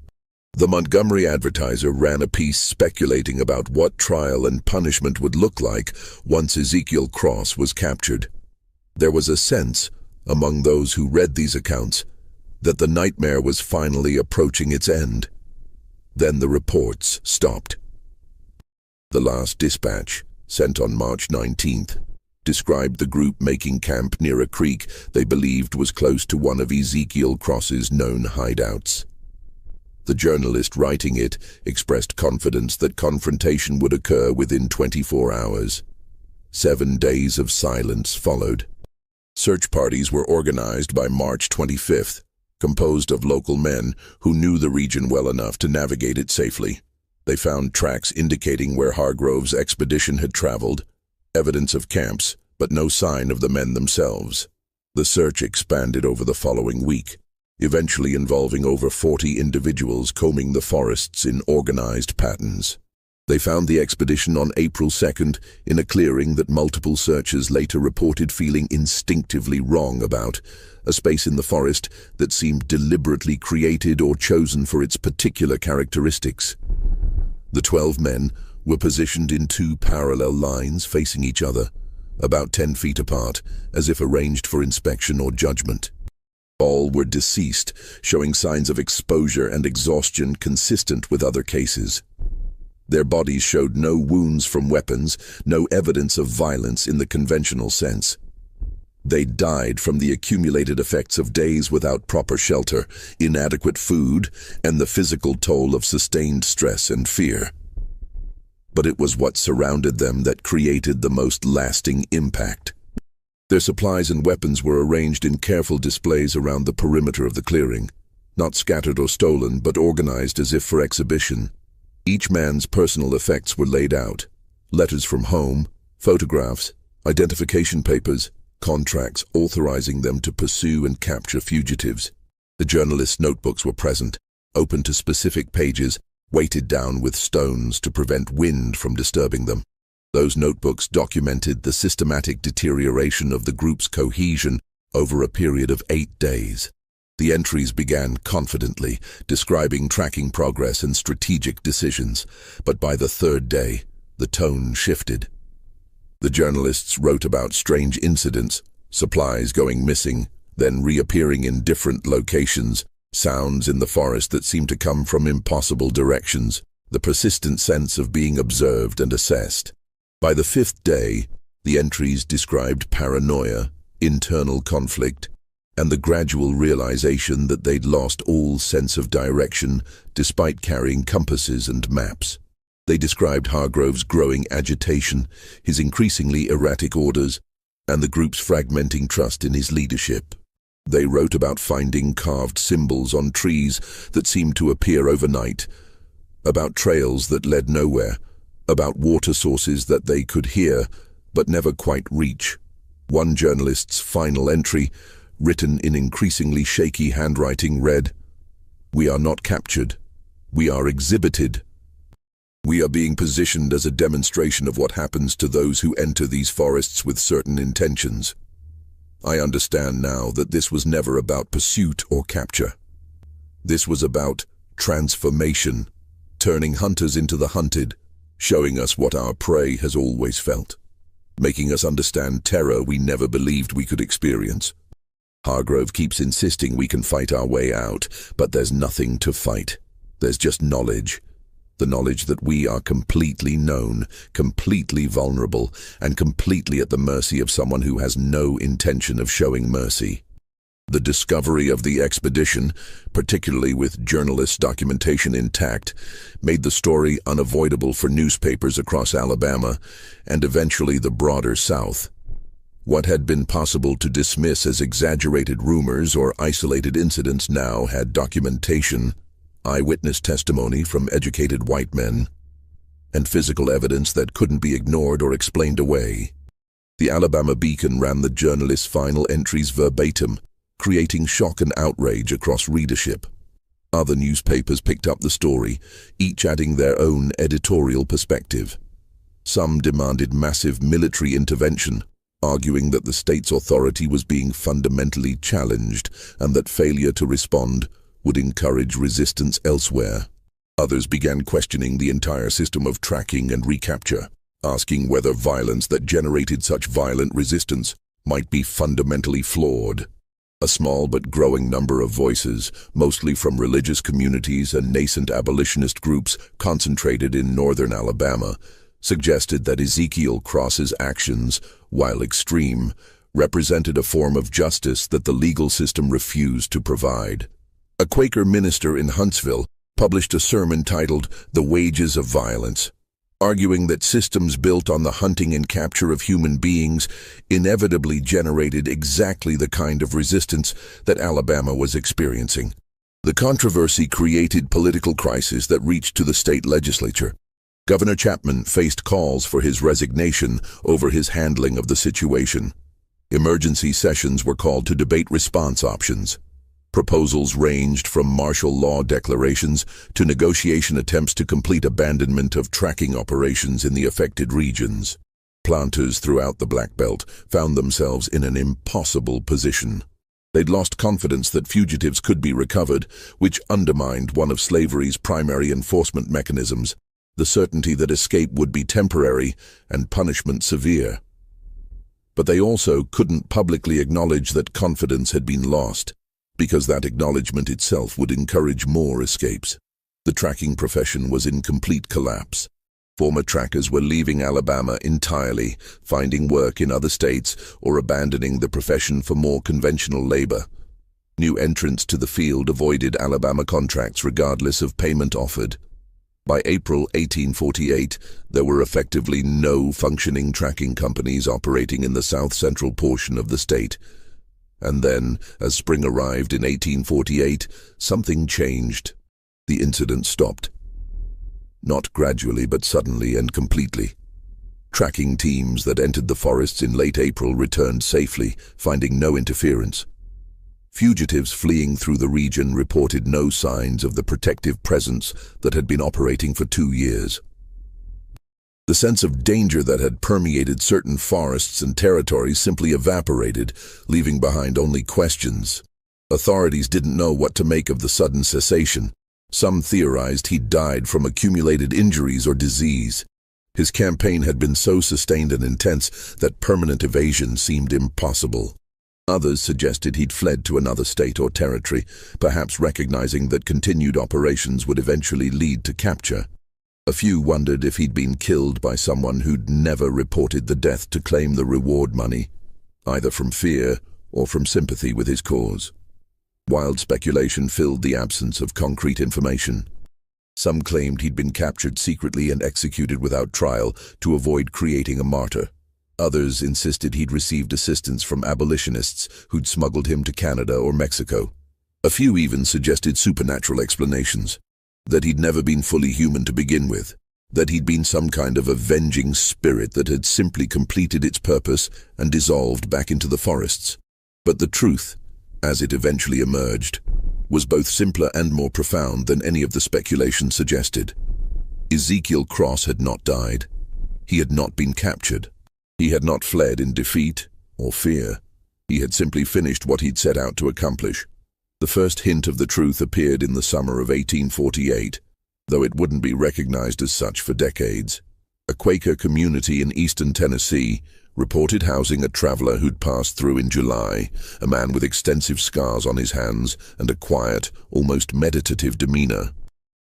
The Montgomery Advertiser ran a piece speculating about what trial and punishment would look like once Ezekiel Cross was captured. There was a sense, among those who read these accounts, that the nightmare was finally approaching its end. Then the reports stopped. The last dispatch, sent on March 19th, described the group making camp near a creek they believed was close to one of Ezekiel Cross's known hideouts. The journalist writing it expressed confidence that confrontation would occur within 24 hours. 7 days of silence followed. Search parties were organized by March 25th, composed of local men who knew the region well enough to navigate it safely. They found tracks indicating where Hargrove's expedition had traveled, evidence of camps, but no sign of the men themselves. The search expanded over the following week, eventually involving over 40 individuals combing the forests in organized patterns. They found the expedition on April 2nd in a clearing that multiple searchers later reported feeling instinctively wrong about, a space in the forest that seemed deliberately created or chosen for its particular characteristics. The 12 men were positioned in 2 parallel lines facing each other, about 10 feet apart, as if arranged for inspection or judgment. All were deceased, showing signs of exposure and exhaustion consistent with other cases. Their bodies showed no wounds from weapons, no evidence of violence in the conventional sense. They died from the accumulated effects of days without proper shelter, inadequate food, and the physical toll of sustained stress and fear. But it was what surrounded them that created the most lasting impact. Their supplies and weapons were arranged in careful displays around the perimeter of the clearing, not scattered or stolen, but organized as if for exhibition. Each man's personal effects were laid out: letters from home, photographs, identification papers, contracts authorizing them to pursue and capture fugitives. The journalists' notebooks were present, open to specific pages, weighted down with stones to prevent wind from disturbing them. Those notebooks documented the systematic deterioration of the group's cohesion over a period of 8 days. The entries began confidently, describing tracking progress and strategic decisions, but by the 3rd day, the tone shifted. The journalists wrote about strange incidents, supplies going missing, then reappearing in different locations, sounds in the forest that seemed to come from impossible directions, the persistent sense of being observed and assessed. By the 5th day, the entries described paranoia, internal conflict, and the gradual realization that they'd lost all sense of direction despite carrying compasses and maps. They described Hargrove's growing agitation, his increasingly erratic orders, and the group's fragmenting trust in his leadership. They wrote about finding carved symbols on trees that seemed to appear overnight, about trails that led nowhere, about water sources that they could hear but never quite reach. One journalist's final entry, written in increasingly shaky handwriting, read, "We are not captured. We are exhibited. We are being positioned as a demonstration of what happens to those who enter these forests with certain intentions. I understand now that this was never about pursuit or capture. This was about transformation, turning hunters into the hunted, showing us what our prey has always felt, making us understand terror we never believed we could experience. Hargrove keeps insisting we can fight our way out, but there's nothing to fight. There's just knowledge. The knowledge that we are completely known, completely vulnerable, and completely at the mercy of someone who has no intention of showing mercy. The discovery of the expedition, particularly with journalist documentation intact, made the story unavoidable for newspapers across Alabama and eventually the broader South. What had been possible to dismiss as exaggerated rumors or isolated incidents now had documentation, eyewitness testimony from educated white men, and physical evidence that couldn't be ignored or explained away. The Alabama Beacon ran the journalist's final entries verbatim, creating shock and outrage across readership. Other newspapers picked up the story, each adding their own editorial perspective. Some demanded massive military intervention, arguing that the state's authority was being fundamentally challenged and that failure to respond would encourage resistance elsewhere. Others began questioning the entire system of tracking and recapture, asking whether violence that generated such violent resistance might be fundamentally flawed. A small but growing number of voices, mostly from religious communities and nascent abolitionist groups concentrated in northern Alabama, suggested that Ezekiel Cross's actions, while extreme, represented a form of justice that the legal system refused to provide. A Quaker minister in Huntsville published a sermon titled "The Wages of Violence," arguing that systems built on the hunting and capture of human beings inevitably generated exactly the kind of resistance that Alabama was experiencing. The controversy created political crisis that reached to the state legislature. Governor Chapman faced calls for his resignation over his handling of the situation. Emergency sessions were called to debate response options. Proposals ranged from martial law declarations to negotiation attempts to complete abandonment of tracking operations in the affected regions. Planters throughout the Black Belt found themselves in an impossible position. They'd lost confidence that fugitives could be recovered, which undermined one of slavery's primary enforcement mechanisms, the certainty that escape would be temporary and punishment severe. But they also couldn't publicly acknowledge that confidence had been lost, because that acknowledgement itself would encourage more escapes. The tracking profession was in complete collapse. Former trackers were leaving Alabama entirely, finding work in other states or abandoning the profession for more conventional labor. New entrants to the field avoided Alabama contracts regardless of payment offered. By April 1848, there were effectively no functioning tracking companies operating in the south-central portion of the state. And then, as spring arrived in 1848, something changed. The incident stopped. Not gradually, but suddenly and completely. Tracking teams that entered the forests in late April returned safely, finding no interference. Fugitives fleeing through the region reported no signs of the protective presence that had been operating for 2 years. The sense of danger that had permeated certain forests and territories simply evaporated, leaving behind only questions. Authorities didn't know what to make of the sudden cessation. Some theorized he'd died from accumulated injuries or disease. His campaign had been so sustained and intense that permanent evasion seemed impossible. Others suggested he'd fled to another state or territory, perhaps recognizing that continued operations would eventually lead to capture. A few wondered if he'd been killed by someone who'd never reported the death to claim the reward money, either from fear or from sympathy with his cause. Wild speculation filled the absence of concrete information. Some claimed he'd been captured secretly and executed without trial to avoid creating a martyr. Others insisted he'd received assistance from abolitionists who'd smuggled him to Canada or Mexico. A few even suggested supernatural explanations, that he'd never been fully human to begin with, that he'd been some kind of avenging spirit that had simply completed its purpose and dissolved back into the forests. But the truth, as it eventually emerged, was both simpler and more profound than any of the speculation suggested. Ezekiel Cross had not died. He had not been captured. He had not fled in defeat or fear. He had simply finished what he'd set out to accomplish. The first hint of the truth appeared in the summer of 1848, though it wouldn't be recognized as such for decades. A Quaker community in eastern Tennessee reported housing a traveler who'd passed through in July, a man with extensive scars on his hands and a quiet, almost meditative demeanor.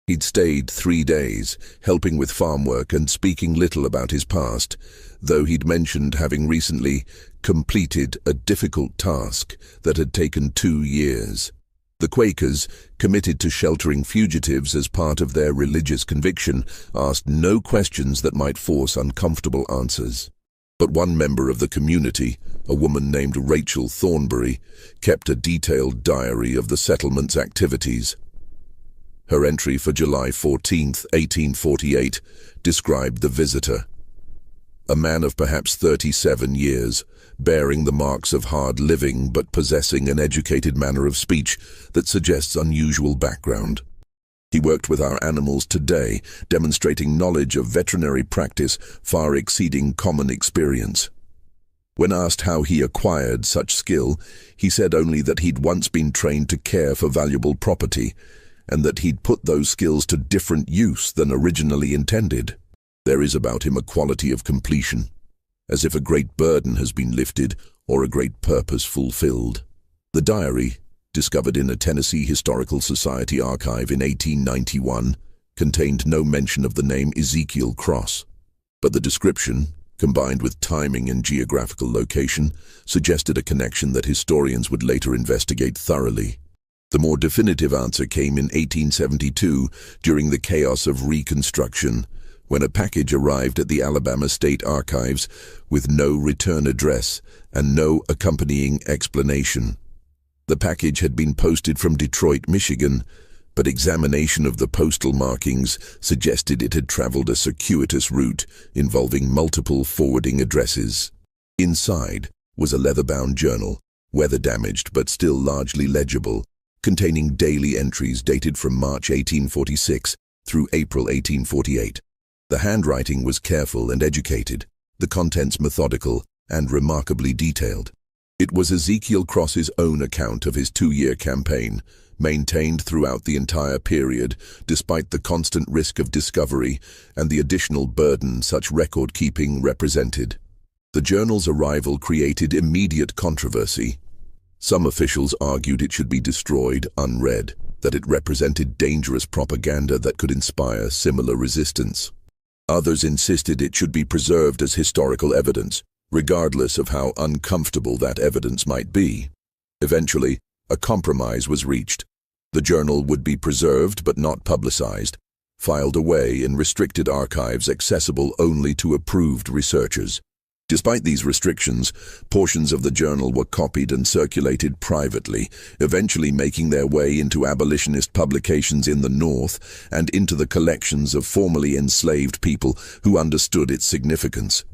He'd stayed 3 days, helping with farm work and speaking little about his past, though he'd mentioned having recently completed a difficult task that had taken 2 years. The Quakers, committed to sheltering fugitives as part of their religious conviction, asked no questions that might force uncomfortable answers. But one member of the community, a woman named Rachel Thornbury, kept a detailed diary of the settlement's activities. Her entry for July 14, 1848, described the visitor. A man of perhaps 37 years, bearing the marks of hard living but possessing an educated manner of speech that suggests unusual background. He worked with our animals today, demonstrating knowledge of veterinary practice far exceeding common experience. When asked how he acquired such skill, he said only that he'd once been trained to care for valuable property, and that he'd put those skills to different use than originally intended. There is about him a quality of completion, as if a great burden has been lifted or a great purpose fulfilled. The diary, discovered in a Tennessee Historical Society archive in 1891, contained no mention of the name Ezekiel Cross, but the description, combined with timing and geographical location, suggested a connection that historians would later investigate thoroughly. The more definitive answer came in 1872 during the chaos of Reconstruction, when a package arrived at the Alabama State Archives with no return address and no accompanying explanation. The package had been posted from Detroit, Michigan, but examination of the postal markings suggested it had traveled a circuitous route involving multiple forwarding addresses. Inside was a leather-bound journal, weather-damaged but still largely legible, containing daily entries dated from March 1846 through April 1848. The handwriting was careful and educated, the contents methodical and remarkably detailed. It was Ezekiel Cross's own account of his 2-year campaign, maintained throughout the entire period, despite the constant risk of discovery and the additional burden such record-keeping represented. The journal's arrival created immediate controversy. Some officials argued it should be destroyed unread, that it represented dangerous propaganda that could inspire similar resistance. Others insisted it should be preserved as historical evidence, regardless of how uncomfortable that evidence might be. Eventually, a compromise was reached. The journal would be preserved but not publicized, filed away in restricted archives accessible only to approved researchers. Despite these restrictions, portions of the journal were copied and circulated privately, eventually making their way into abolitionist publications in the North and into the collections of formerly enslaved people who understood its significance.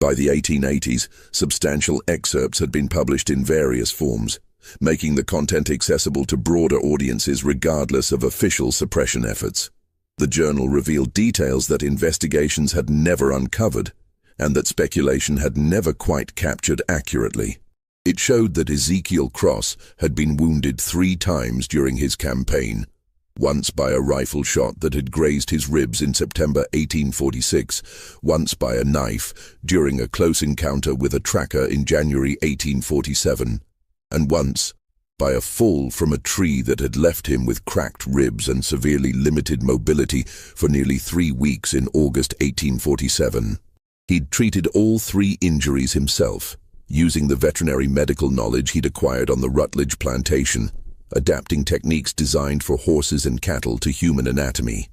By the 1880s, substantial excerpts had been published in various forms, making the content accessible to broader audiences regardless of official suppression efforts. The journal revealed details that investigations had never uncovered, and that speculation had never quite captured accurately. It showed that Ezekiel Cross had been wounded 3 times during his campaign, once by a rifle shot that had grazed his ribs in September 1846, once by a knife during a close encounter with a tracker in January 1847, and once by a fall from a tree that had left him with cracked ribs and severely limited mobility for nearly 3 weeks in August 1847. He'd treated all 3 injuries himself, using the veterinary medical knowledge he'd acquired on the Rutledge plantation, adapting techniques designed for horses and cattle to human anatomy.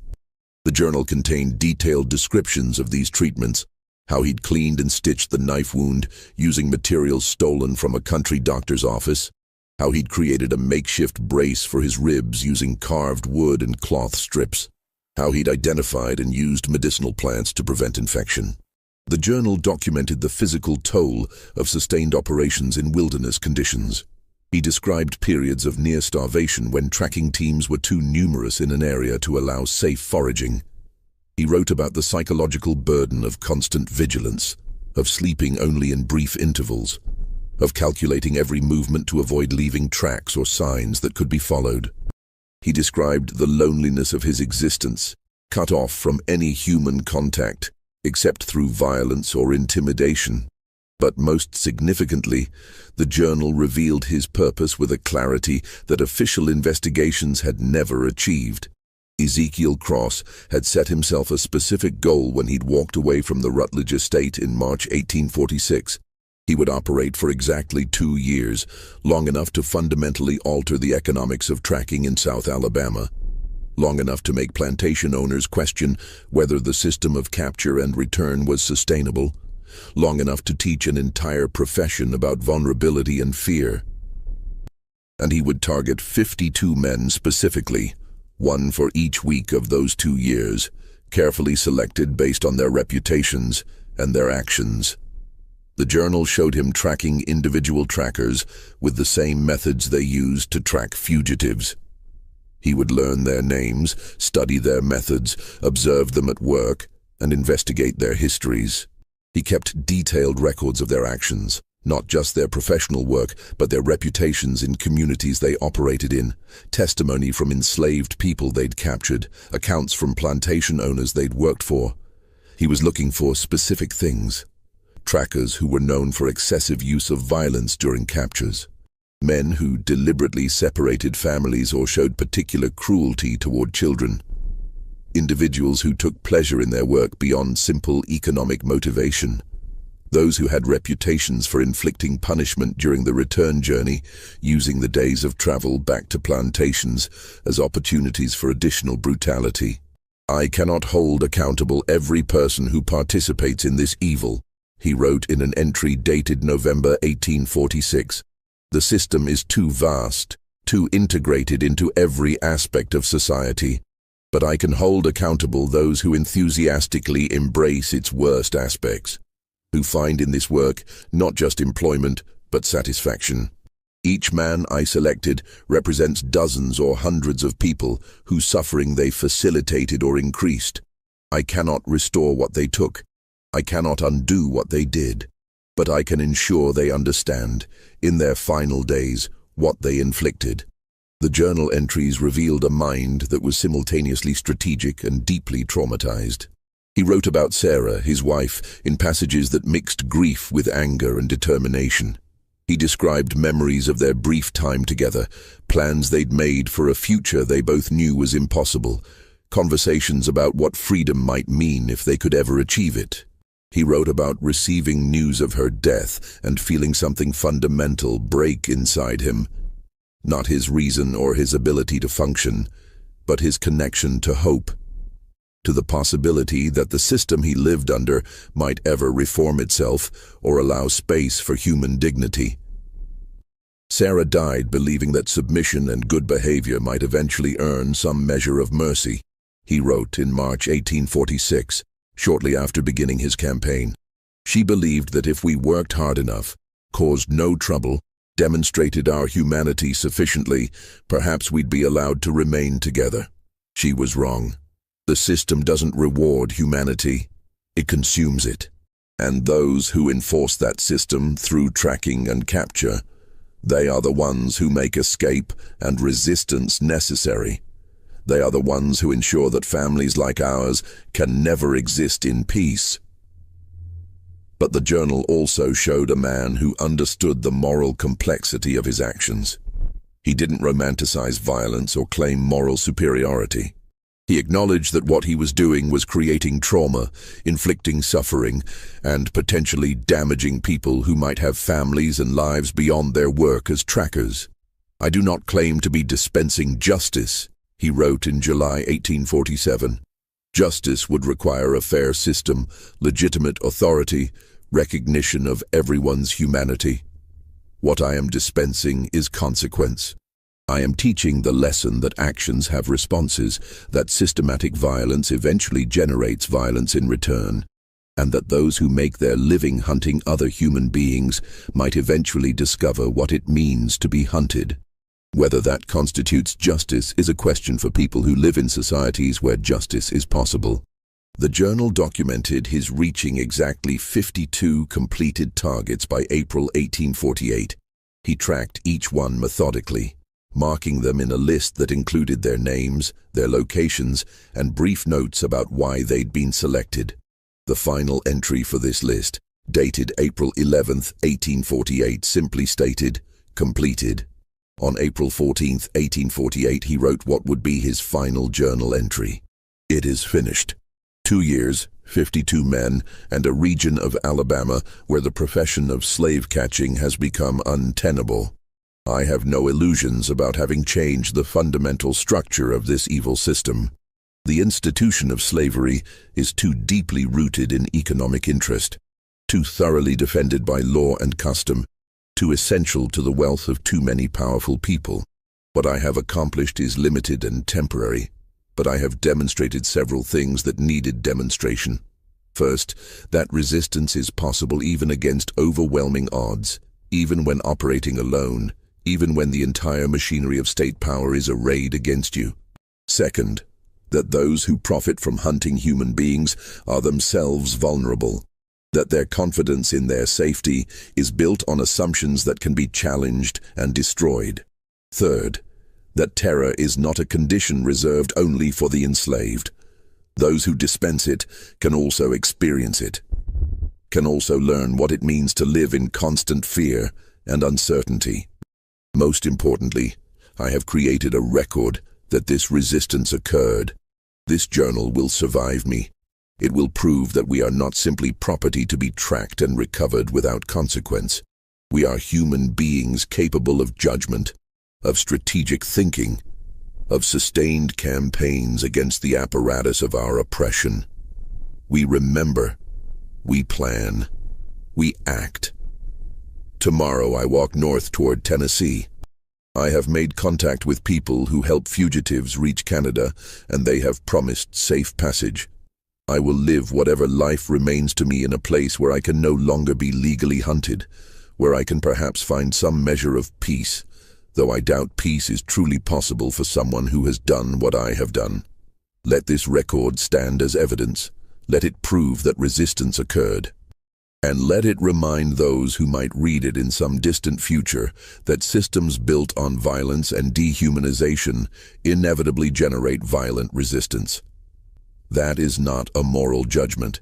The journal contained detailed descriptions of these treatments, how he'd cleaned and stitched the knife wound using materials stolen from a country doctor's office, how he'd created a makeshift brace for his ribs using carved wood and cloth strips, how he'd identified and used medicinal plants to prevent infection. The journal documented the physical toll of sustained operations in wilderness conditions. He described periods of near starvation when tracking teams were too numerous in an area to allow safe foraging. He wrote about the psychological burden of constant vigilance, of sleeping only in brief intervals, of calculating every movement to avoid leaving tracks or signs that could be followed. He described the loneliness of his existence, cut off from any human contact, except through violence or intimidation. But most significantly, the journal revealed his purpose with a clarity that official investigations had never achieved. Ezekiel Cross had set himself a specific goal when he'd walked away from the Rutledge estate in March 1846. He would operate for exactly 2 years, long enough to fundamentally alter the economics of tracking in South Alabama, long enough to make plantation owners question whether the system of capture and return was sustainable, long enough to teach an entire profession about vulnerability and fear. And he would target 52 men specifically, 1 for each week of those 2 years, carefully selected based on their reputations and their actions. The journal showed him tracking individual trackers with the same methods they used to track fugitives. He would learn their names, study their methods, observe them at work, and investigate their histories. He kept detailed records of their actions, Not just their professional work, but their reputations in communities they operated in, testimony from enslaved people they'd captured, accounts from plantation owners they'd worked for. He was looking for specific things. Trackers who were known for excessive use of violence during captures. Men who deliberately separated families or showed particular cruelty toward children. Individuals who took pleasure in their work beyond simple economic motivation. Those who had reputations for inflicting punishment during the return journey, using the days of travel back to plantations as opportunities for additional brutality. I cannot hold accountable every person who participates in this evil, he wrote in an entry dated November 1846. The system is too vast, too integrated into every aspect of society, but I can hold accountable those who enthusiastically embrace its worst aspects, who find in this work not just employment, but satisfaction. Each man I selected represents dozens or hundreds of people whose suffering they facilitated or increased. I cannot restore what they took. I cannot undo what they did. But I can ensure they understand, in their final days, what they inflicted. The journal entries revealed a mind that was simultaneously strategic and deeply traumatized. He wrote about Sarah, his wife, in passages that mixed grief with anger and determination. He described memories of their brief time together, plans they'd made for a future they both knew was impossible, conversations about what freedom might mean if they could ever achieve it. He wrote about receiving news of her death and feeling something fundamental break inside him. Not his reason or his ability to function, but his connection to hope. To the possibility that the system he lived under might ever reform itself or allow space for human dignity. Sarah died believing that submission and good behavior might eventually earn some measure of mercy, he wrote in March 1846, shortly after beginning his campaign. She believed that if we worked hard enough, caused no trouble, demonstrated our humanity sufficiently, perhaps we'd be allowed to remain together. She was wrong. The system doesn't reward humanity, it consumes it. And those who enforce that system through tracking and capture, they are the ones who make escape and resistance necessary. They are the ones who ensure that families like ours can never exist in peace. But the journal also showed a man who understood the moral complexity of his actions. He didn't romanticize violence or claim moral superiority. He acknowledged that what he was doing was creating trauma, inflicting suffering, and potentially damaging people who might have families and lives beyond their work as trackers. I do not claim to be dispensing justice, he wrote in July 1847. Justice would require a fair system, legitimate authority, recognition of everyone's humanity. What I am dispensing is consequence. I am teaching the lesson that actions have responses, that systematic violence eventually generates violence in return, and that those who make their living hunting other human beings might eventually discover what it means to be hunted. Whether that constitutes justice is a question for people who live in societies where justice is possible. The journal documented his reaching exactly 52 completed targets by April 1848. He tracked each one methodically, marking them in a list that included their names, their locations, and brief notes about why they'd been selected. The final entry for this list, dated April 11, 1848, simply stated, completed. On April 14, 1848, he wrote what would be his final journal entry. It is finished. 2 years, 52 men, and a region of Alabama where the profession of slave catching has become untenable. I have no illusions about having changed the fundamental structure of this evil system. The institution of slavery is too deeply rooted in economic interest, too thoroughly defended by law and custom, too essential to the wealth of too many powerful people. What I have accomplished is limited and temporary, but I have demonstrated several things that needed demonstration. First, that resistance is possible even against overwhelming odds, even when operating alone, even when the entire machinery of state power is arrayed against you. Second, that those who profit from hunting human beings are themselves vulnerable. that their confidence in their safety is built on assumptions that can be challenged and destroyed. Third, that terror is not a condition reserved only for the enslaved. Those who dispense it can also experience it, can also learn what it means to live in constant fear and uncertainty. Most importantly, I have created a record that this resistance occurred. This journal will survive me. It will prove that we are not simply property to be tracked and recovered without consequence. We are human beings capable of judgment, of strategic thinking, of sustained campaigns against the apparatus of our oppression. We remember, we plan, we act. Tomorrow I walk north toward Tennessee. I have made contact with people who help fugitives reach Canada, and they have promised safe passage. I will live whatever life remains to me in a place where I can no longer be legally hunted, where I can perhaps find some measure of peace, though I doubt peace is truly possible for someone who has done what I have done. Let this record stand as evidence. Let it prove that resistance occurred. And let it remind those who might read it in some distant future that systems built on violence and dehumanization inevitably generate violent resistance. That is not a moral judgment.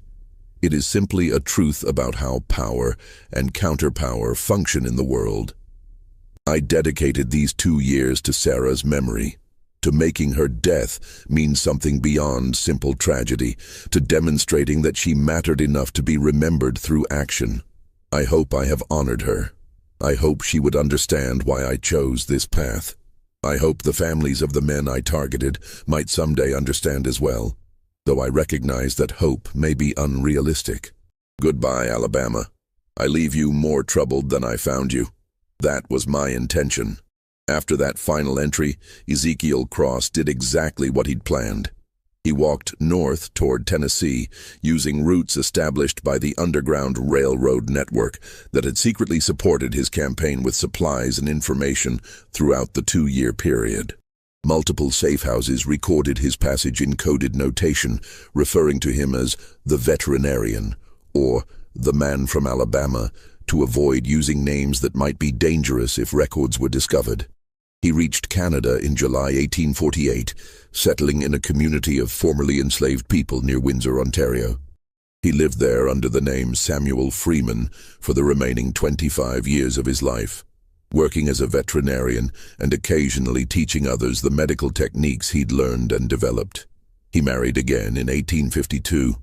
It is simply a truth about how power and counterpower function in the world. I dedicated these 2 years to Sarah's memory, to making her death mean something beyond simple tragedy, to demonstrating that she mattered enough to be remembered through action. I hope I have honored her. I hope she would understand why I chose this path. I hope the families of the men I targeted might someday understand as well, though I recognize that hope may be unrealistic. Goodbye, Alabama. I leave you more troubled than I found you. That was my intention. After that final entry, Ezekiel Cross did exactly what he'd planned. He walked north toward Tennessee, using routes established by the Underground Railroad network that had secretly supported his campaign with supplies and information throughout the 2-year period. Multiple safe houses recorded his passage in coded notation, referring to him as the veterinarian, or the man from Alabama, to avoid using names that might be dangerous if records were discovered. He reached Canada in July 1848, settling in a community of formerly enslaved people near Windsor, Ontario. He lived there under the name Samuel Freeman for the remaining 25 years of his life, working as a veterinarian and occasionally teaching others the medical techniques he'd learned and developed. He married again in 1852,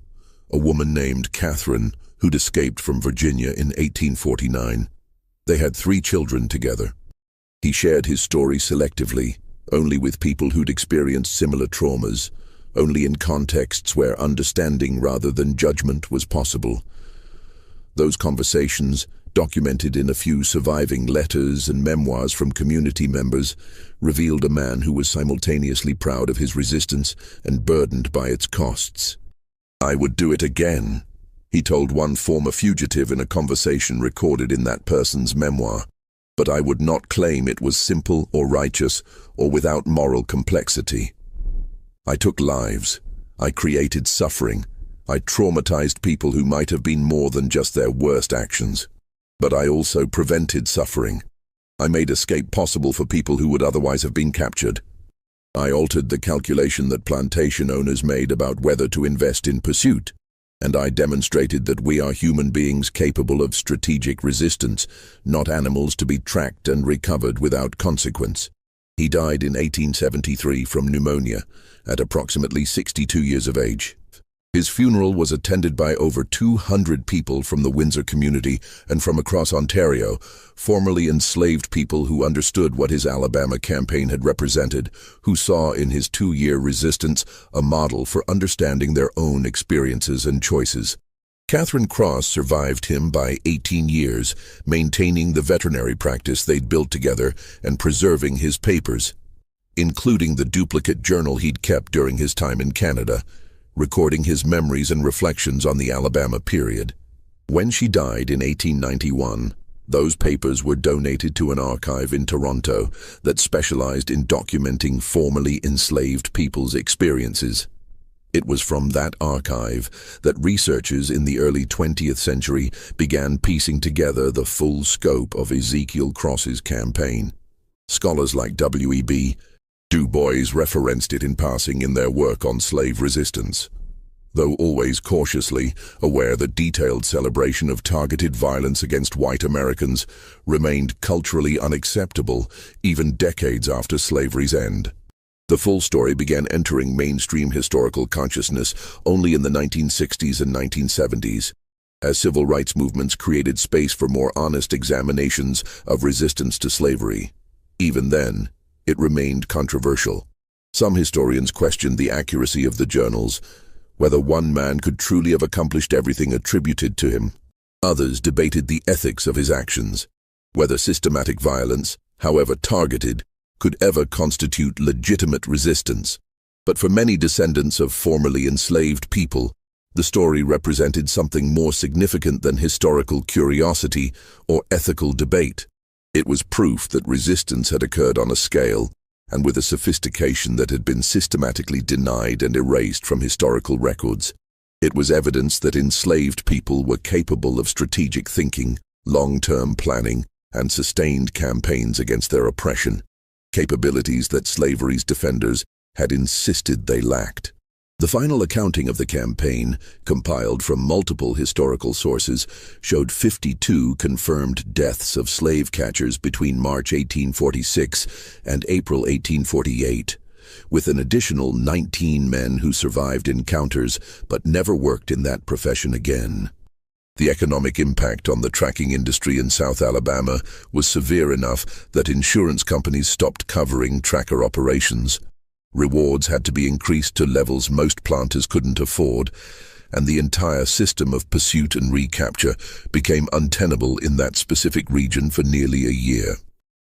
a woman named Catherine, who'd escaped from Virginia in 1849. They had 3 children together. He shared his story selectively, only with people who'd experienced similar traumas, only in contexts where understanding rather than judgment was possible. Those conversations, documented in a few surviving letters and memoirs from community members, revealed a man who was simultaneously proud of his resistance and burdened by its costs. "I would do it again," he told one former fugitive in a conversation recorded in that person's memoir. "But I would not claim it was simple or righteous or without moral complexity. I took lives. I created suffering. I traumatized people who might have been more than just their worst actions. But I also prevented suffering. I made escape possible for people who would otherwise have been captured. I altered the calculation that plantation owners made about whether to invest in pursuit, and I demonstrated that we are human beings capable of strategic resistance, not animals to be tracked and recovered without consequence." He died in 1873 from pneumonia, at approximately 62 years of age. His funeral was attended by over 200 people from the Windsor community and from across Ontario, formerly enslaved people who understood what his Alabama campaign had represented, who saw in his 2-year resistance a model for understanding their own experiences and choices. Catherine Cross survived him by 18 years, maintaining the veterinary practice they'd built together and preserving his papers, including the duplicate journal he'd kept during his time in Canada, recording his memories and reflections on the Alabama period. When she died in 1891, those papers were donated to an archive in Toronto that specialized in documenting formerly enslaved people's experiences. It was from that archive that researchers in the early 20th century began piecing together the full scope of Ezekiel Cross's campaign. Scholars like W.E.B. Du Bois referenced it in passing in their work on slave resistance. Though always cautiously aware that detailed celebration of targeted violence against white Americans remained culturally unacceptable even decades after slavery's end. The full story began entering mainstream historical consciousness only in the 1960s and 1970s, as civil rights movements created space for more honest examinations of resistance to slavery. Even then, it remained controversial. Some historians questioned the accuracy of the journals, whether one man could truly have accomplished everything attributed to him. Others debated the ethics of his actions, whether systematic violence, however targeted, could ever constitute legitimate resistance. But for many descendants of formerly enslaved people, the story represented something more significant than historical curiosity or ethical debate. It was proof that resistance had occurred on a scale and with a sophistication that had been systematically denied and erased from historical records. It was evidence that enslaved people were capable of strategic thinking, long-term planning, and sustained campaigns against their oppression, capabilities that slavery's defenders had insisted they lacked. The final accounting of the campaign, compiled from multiple historical sources, showed 52 confirmed deaths of slave catchers between March 1846 and April 1848, with an additional 19 men who survived encounters but never worked in that profession again. The economic impact on the tracking industry in South Alabama was severe enough that insurance companies stopped covering tracker operations. Rewards had to be increased to levels most planters couldn't afford, and the entire system of pursuit and recapture became untenable in that specific region for nearly a year.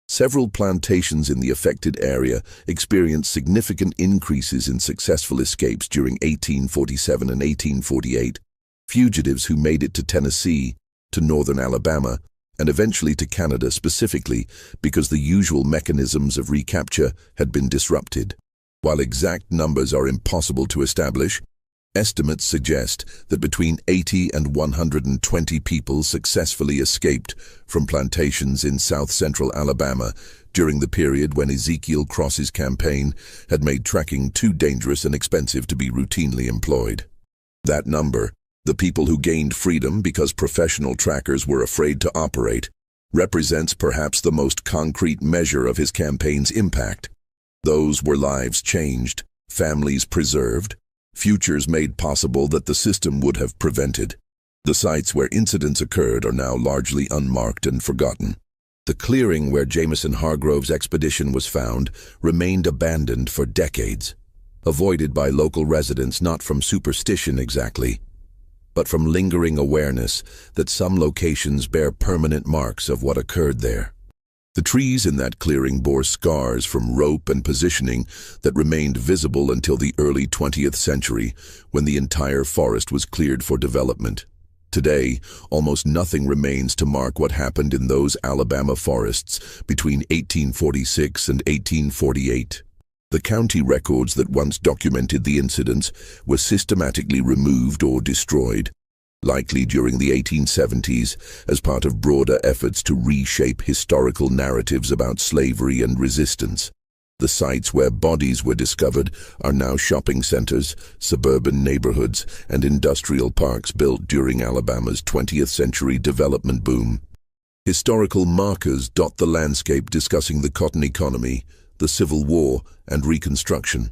Several plantations in the affected area experienced significant increases in successful escapes during 1847 and 1848. Fugitives who made it to Tennessee, to northern Alabama, and eventually to Canada specifically because the usual mechanisms of recapture had been disrupted. While exact numbers are impossible to establish, estimates suggest that between 80 and 120 people successfully escaped from plantations in south-central Alabama during the period when Ezekiel Cross's campaign had made tracking too dangerous and expensive to be routinely employed. That number, the people who gained freedom because professional trackers were afraid to operate, represents perhaps the most concrete measure of his campaign's impact. Those were lives changed, families preserved, futures made possible that the system would have prevented. The sites where incidents occurred are now largely unmarked and forgotten. The clearing where Jameson Hargrove's expedition was found remained abandoned for decades, avoided by local residents not from superstition exactly, but from lingering awareness that some locations bear permanent marks of what occurred there. The trees in that clearing bore scars from rope and positioning that remained visible until the early 20th century, when the entire forest was cleared for development. Today, almost nothing remains to mark what happened in those Alabama forests between 1846 and 1848. The county records that once documented the incidents were systematically removed or destroyed, likely during the 1870s as part of broader efforts to reshape historical narratives about slavery and resistance. The sites where bodies were discovered are now shopping centers, suburban neighborhoods, and industrial parks built during Alabama's 20th century development boom. Historical markers dot the landscape discussing the cotton economy, the Civil War, and Reconstruction.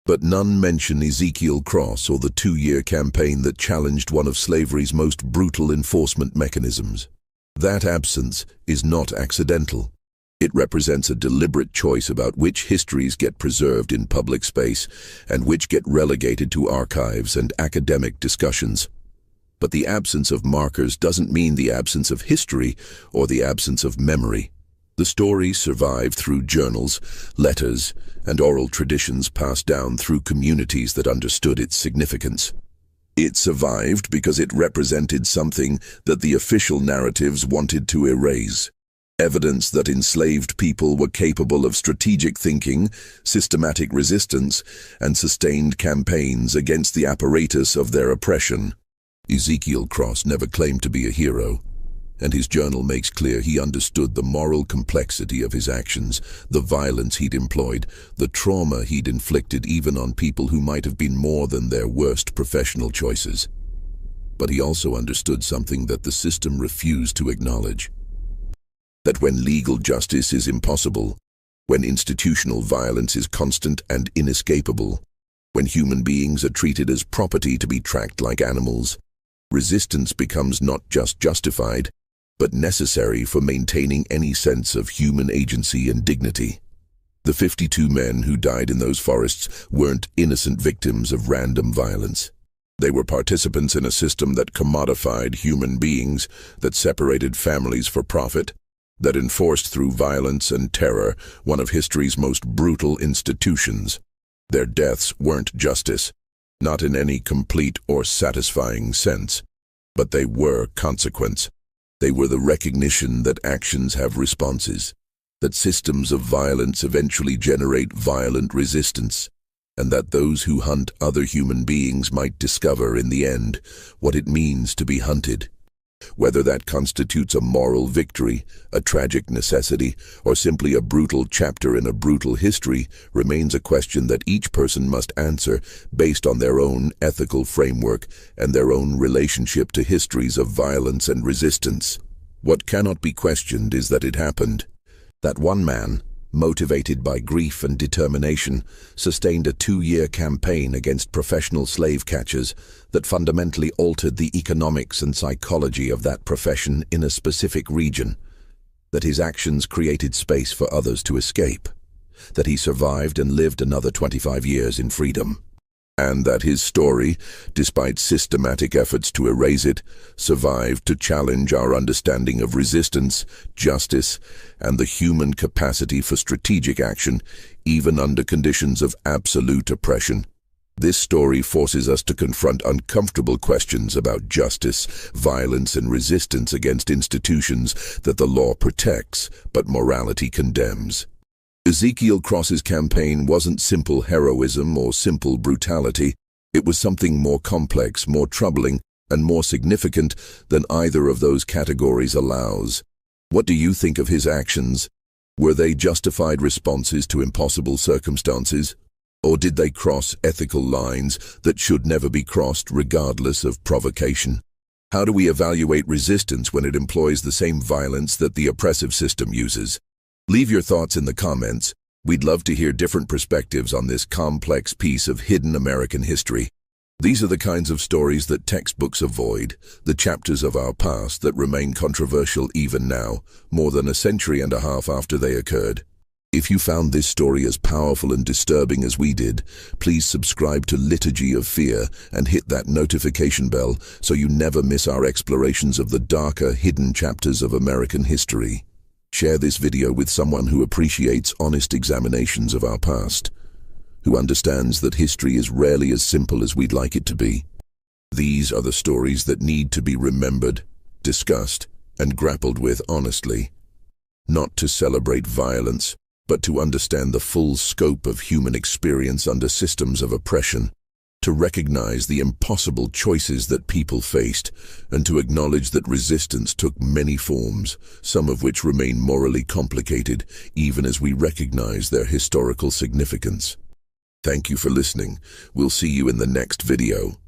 But none mention Ezekiel Cross or the 2-year campaign that challenged one of slavery's most brutal enforcement mechanisms. That absence is not accidental. It represents a deliberate choice about which histories get preserved in public space and which get relegated to archives and academic discussions. But the absence of markers doesn't mean the absence of history or the absence of memory. The story survived through journals, letters, and oral traditions passed down through communities that understood its significance. It survived because it represented something that the official narratives wanted to erase: evidence that enslaved people were capable of strategic thinking, systematic resistance, and sustained campaigns against the apparatus of their oppression. Ezekiel Cross never claimed to be a hero, and his journal makes clear he understood the moral complexity of his actions, the violence he'd employed, the trauma he'd inflicted even on people who might have been more than their worst professional choices. But he also understood something that the system refused to acknowledge. That when legal justice is impossible, when institutional violence is constant and inescapable, when human beings are treated as property to be tracked like animals, resistance becomes not just justified, but necessary for maintaining any sense of human agency and dignity. The 52 men who died in those forests weren't innocent victims of random violence. They were participants in a system that commodified human beings, that separated families for profit, that enforced through violence and terror one of history's most brutal institutions. Their deaths weren't justice, not in any complete or satisfying sense, but they were consequence. They were the recognition that actions have responses, that systems of violence eventually generate violent resistance, and that those who hunt other human beings might discover in the end what it means to be hunted. Whether that constitutes a moral victory, a tragic necessity, or simply a brutal chapter in a brutal history remains a question that each person must answer based on their own ethical framework and their own relationship to histories of violence and resistance. What cannot be questioned is that it happened. That one man, motivated by grief and determination, sustained a 2-year campaign against professional slave catchers that fundamentally altered the economics and psychology of that profession in a specific region. That his actions created space for others to escape. That he survived and lived another 25 years in freedom. And that his story, despite systematic efforts to erase it, survived to challenge our understanding of resistance, justice, and the human capacity for strategic action, even under conditions of absolute oppression. This story forces us to confront uncomfortable questions about justice, violence, and resistance against institutions that the law protects, but morality condemns. Ezekiel Cross's campaign wasn't simple heroism or simple brutality. It was something more complex, more troubling, and more significant than either of those categories allows. What do you think of his actions? Were they justified responses to impossible circumstances? Or did they cross ethical lines that should never be crossed regardless of provocation? How do we evaluate resistance when it employs the same violence that the oppressive system uses? Leave your thoughts in the comments. We'd love to hear different perspectives on this complex piece of hidden American history. These are the kinds of stories that textbooks avoid, the chapters of our past that remain controversial even now, more than a century and a half after they occurred. If you found this story as powerful and disturbing as we did, please subscribe to Liturgy of Fear and hit that notification bell so you never miss our explorations of the darker, hidden chapters of American history. Share this video with someone who appreciates honest examinations of our past, who understands that history is rarely as simple as we'd like it to be. These are the stories that need to be remembered, discussed, and grappled with honestly. Not to celebrate violence, but to understand the full scope of human experience under systems of oppression, to recognize the impossible choices that people faced, and to acknowledge that resistance took many forms, some of which remain morally complicated, even as we recognize their historical significance. Thank you for listening. We'll see you in the next video.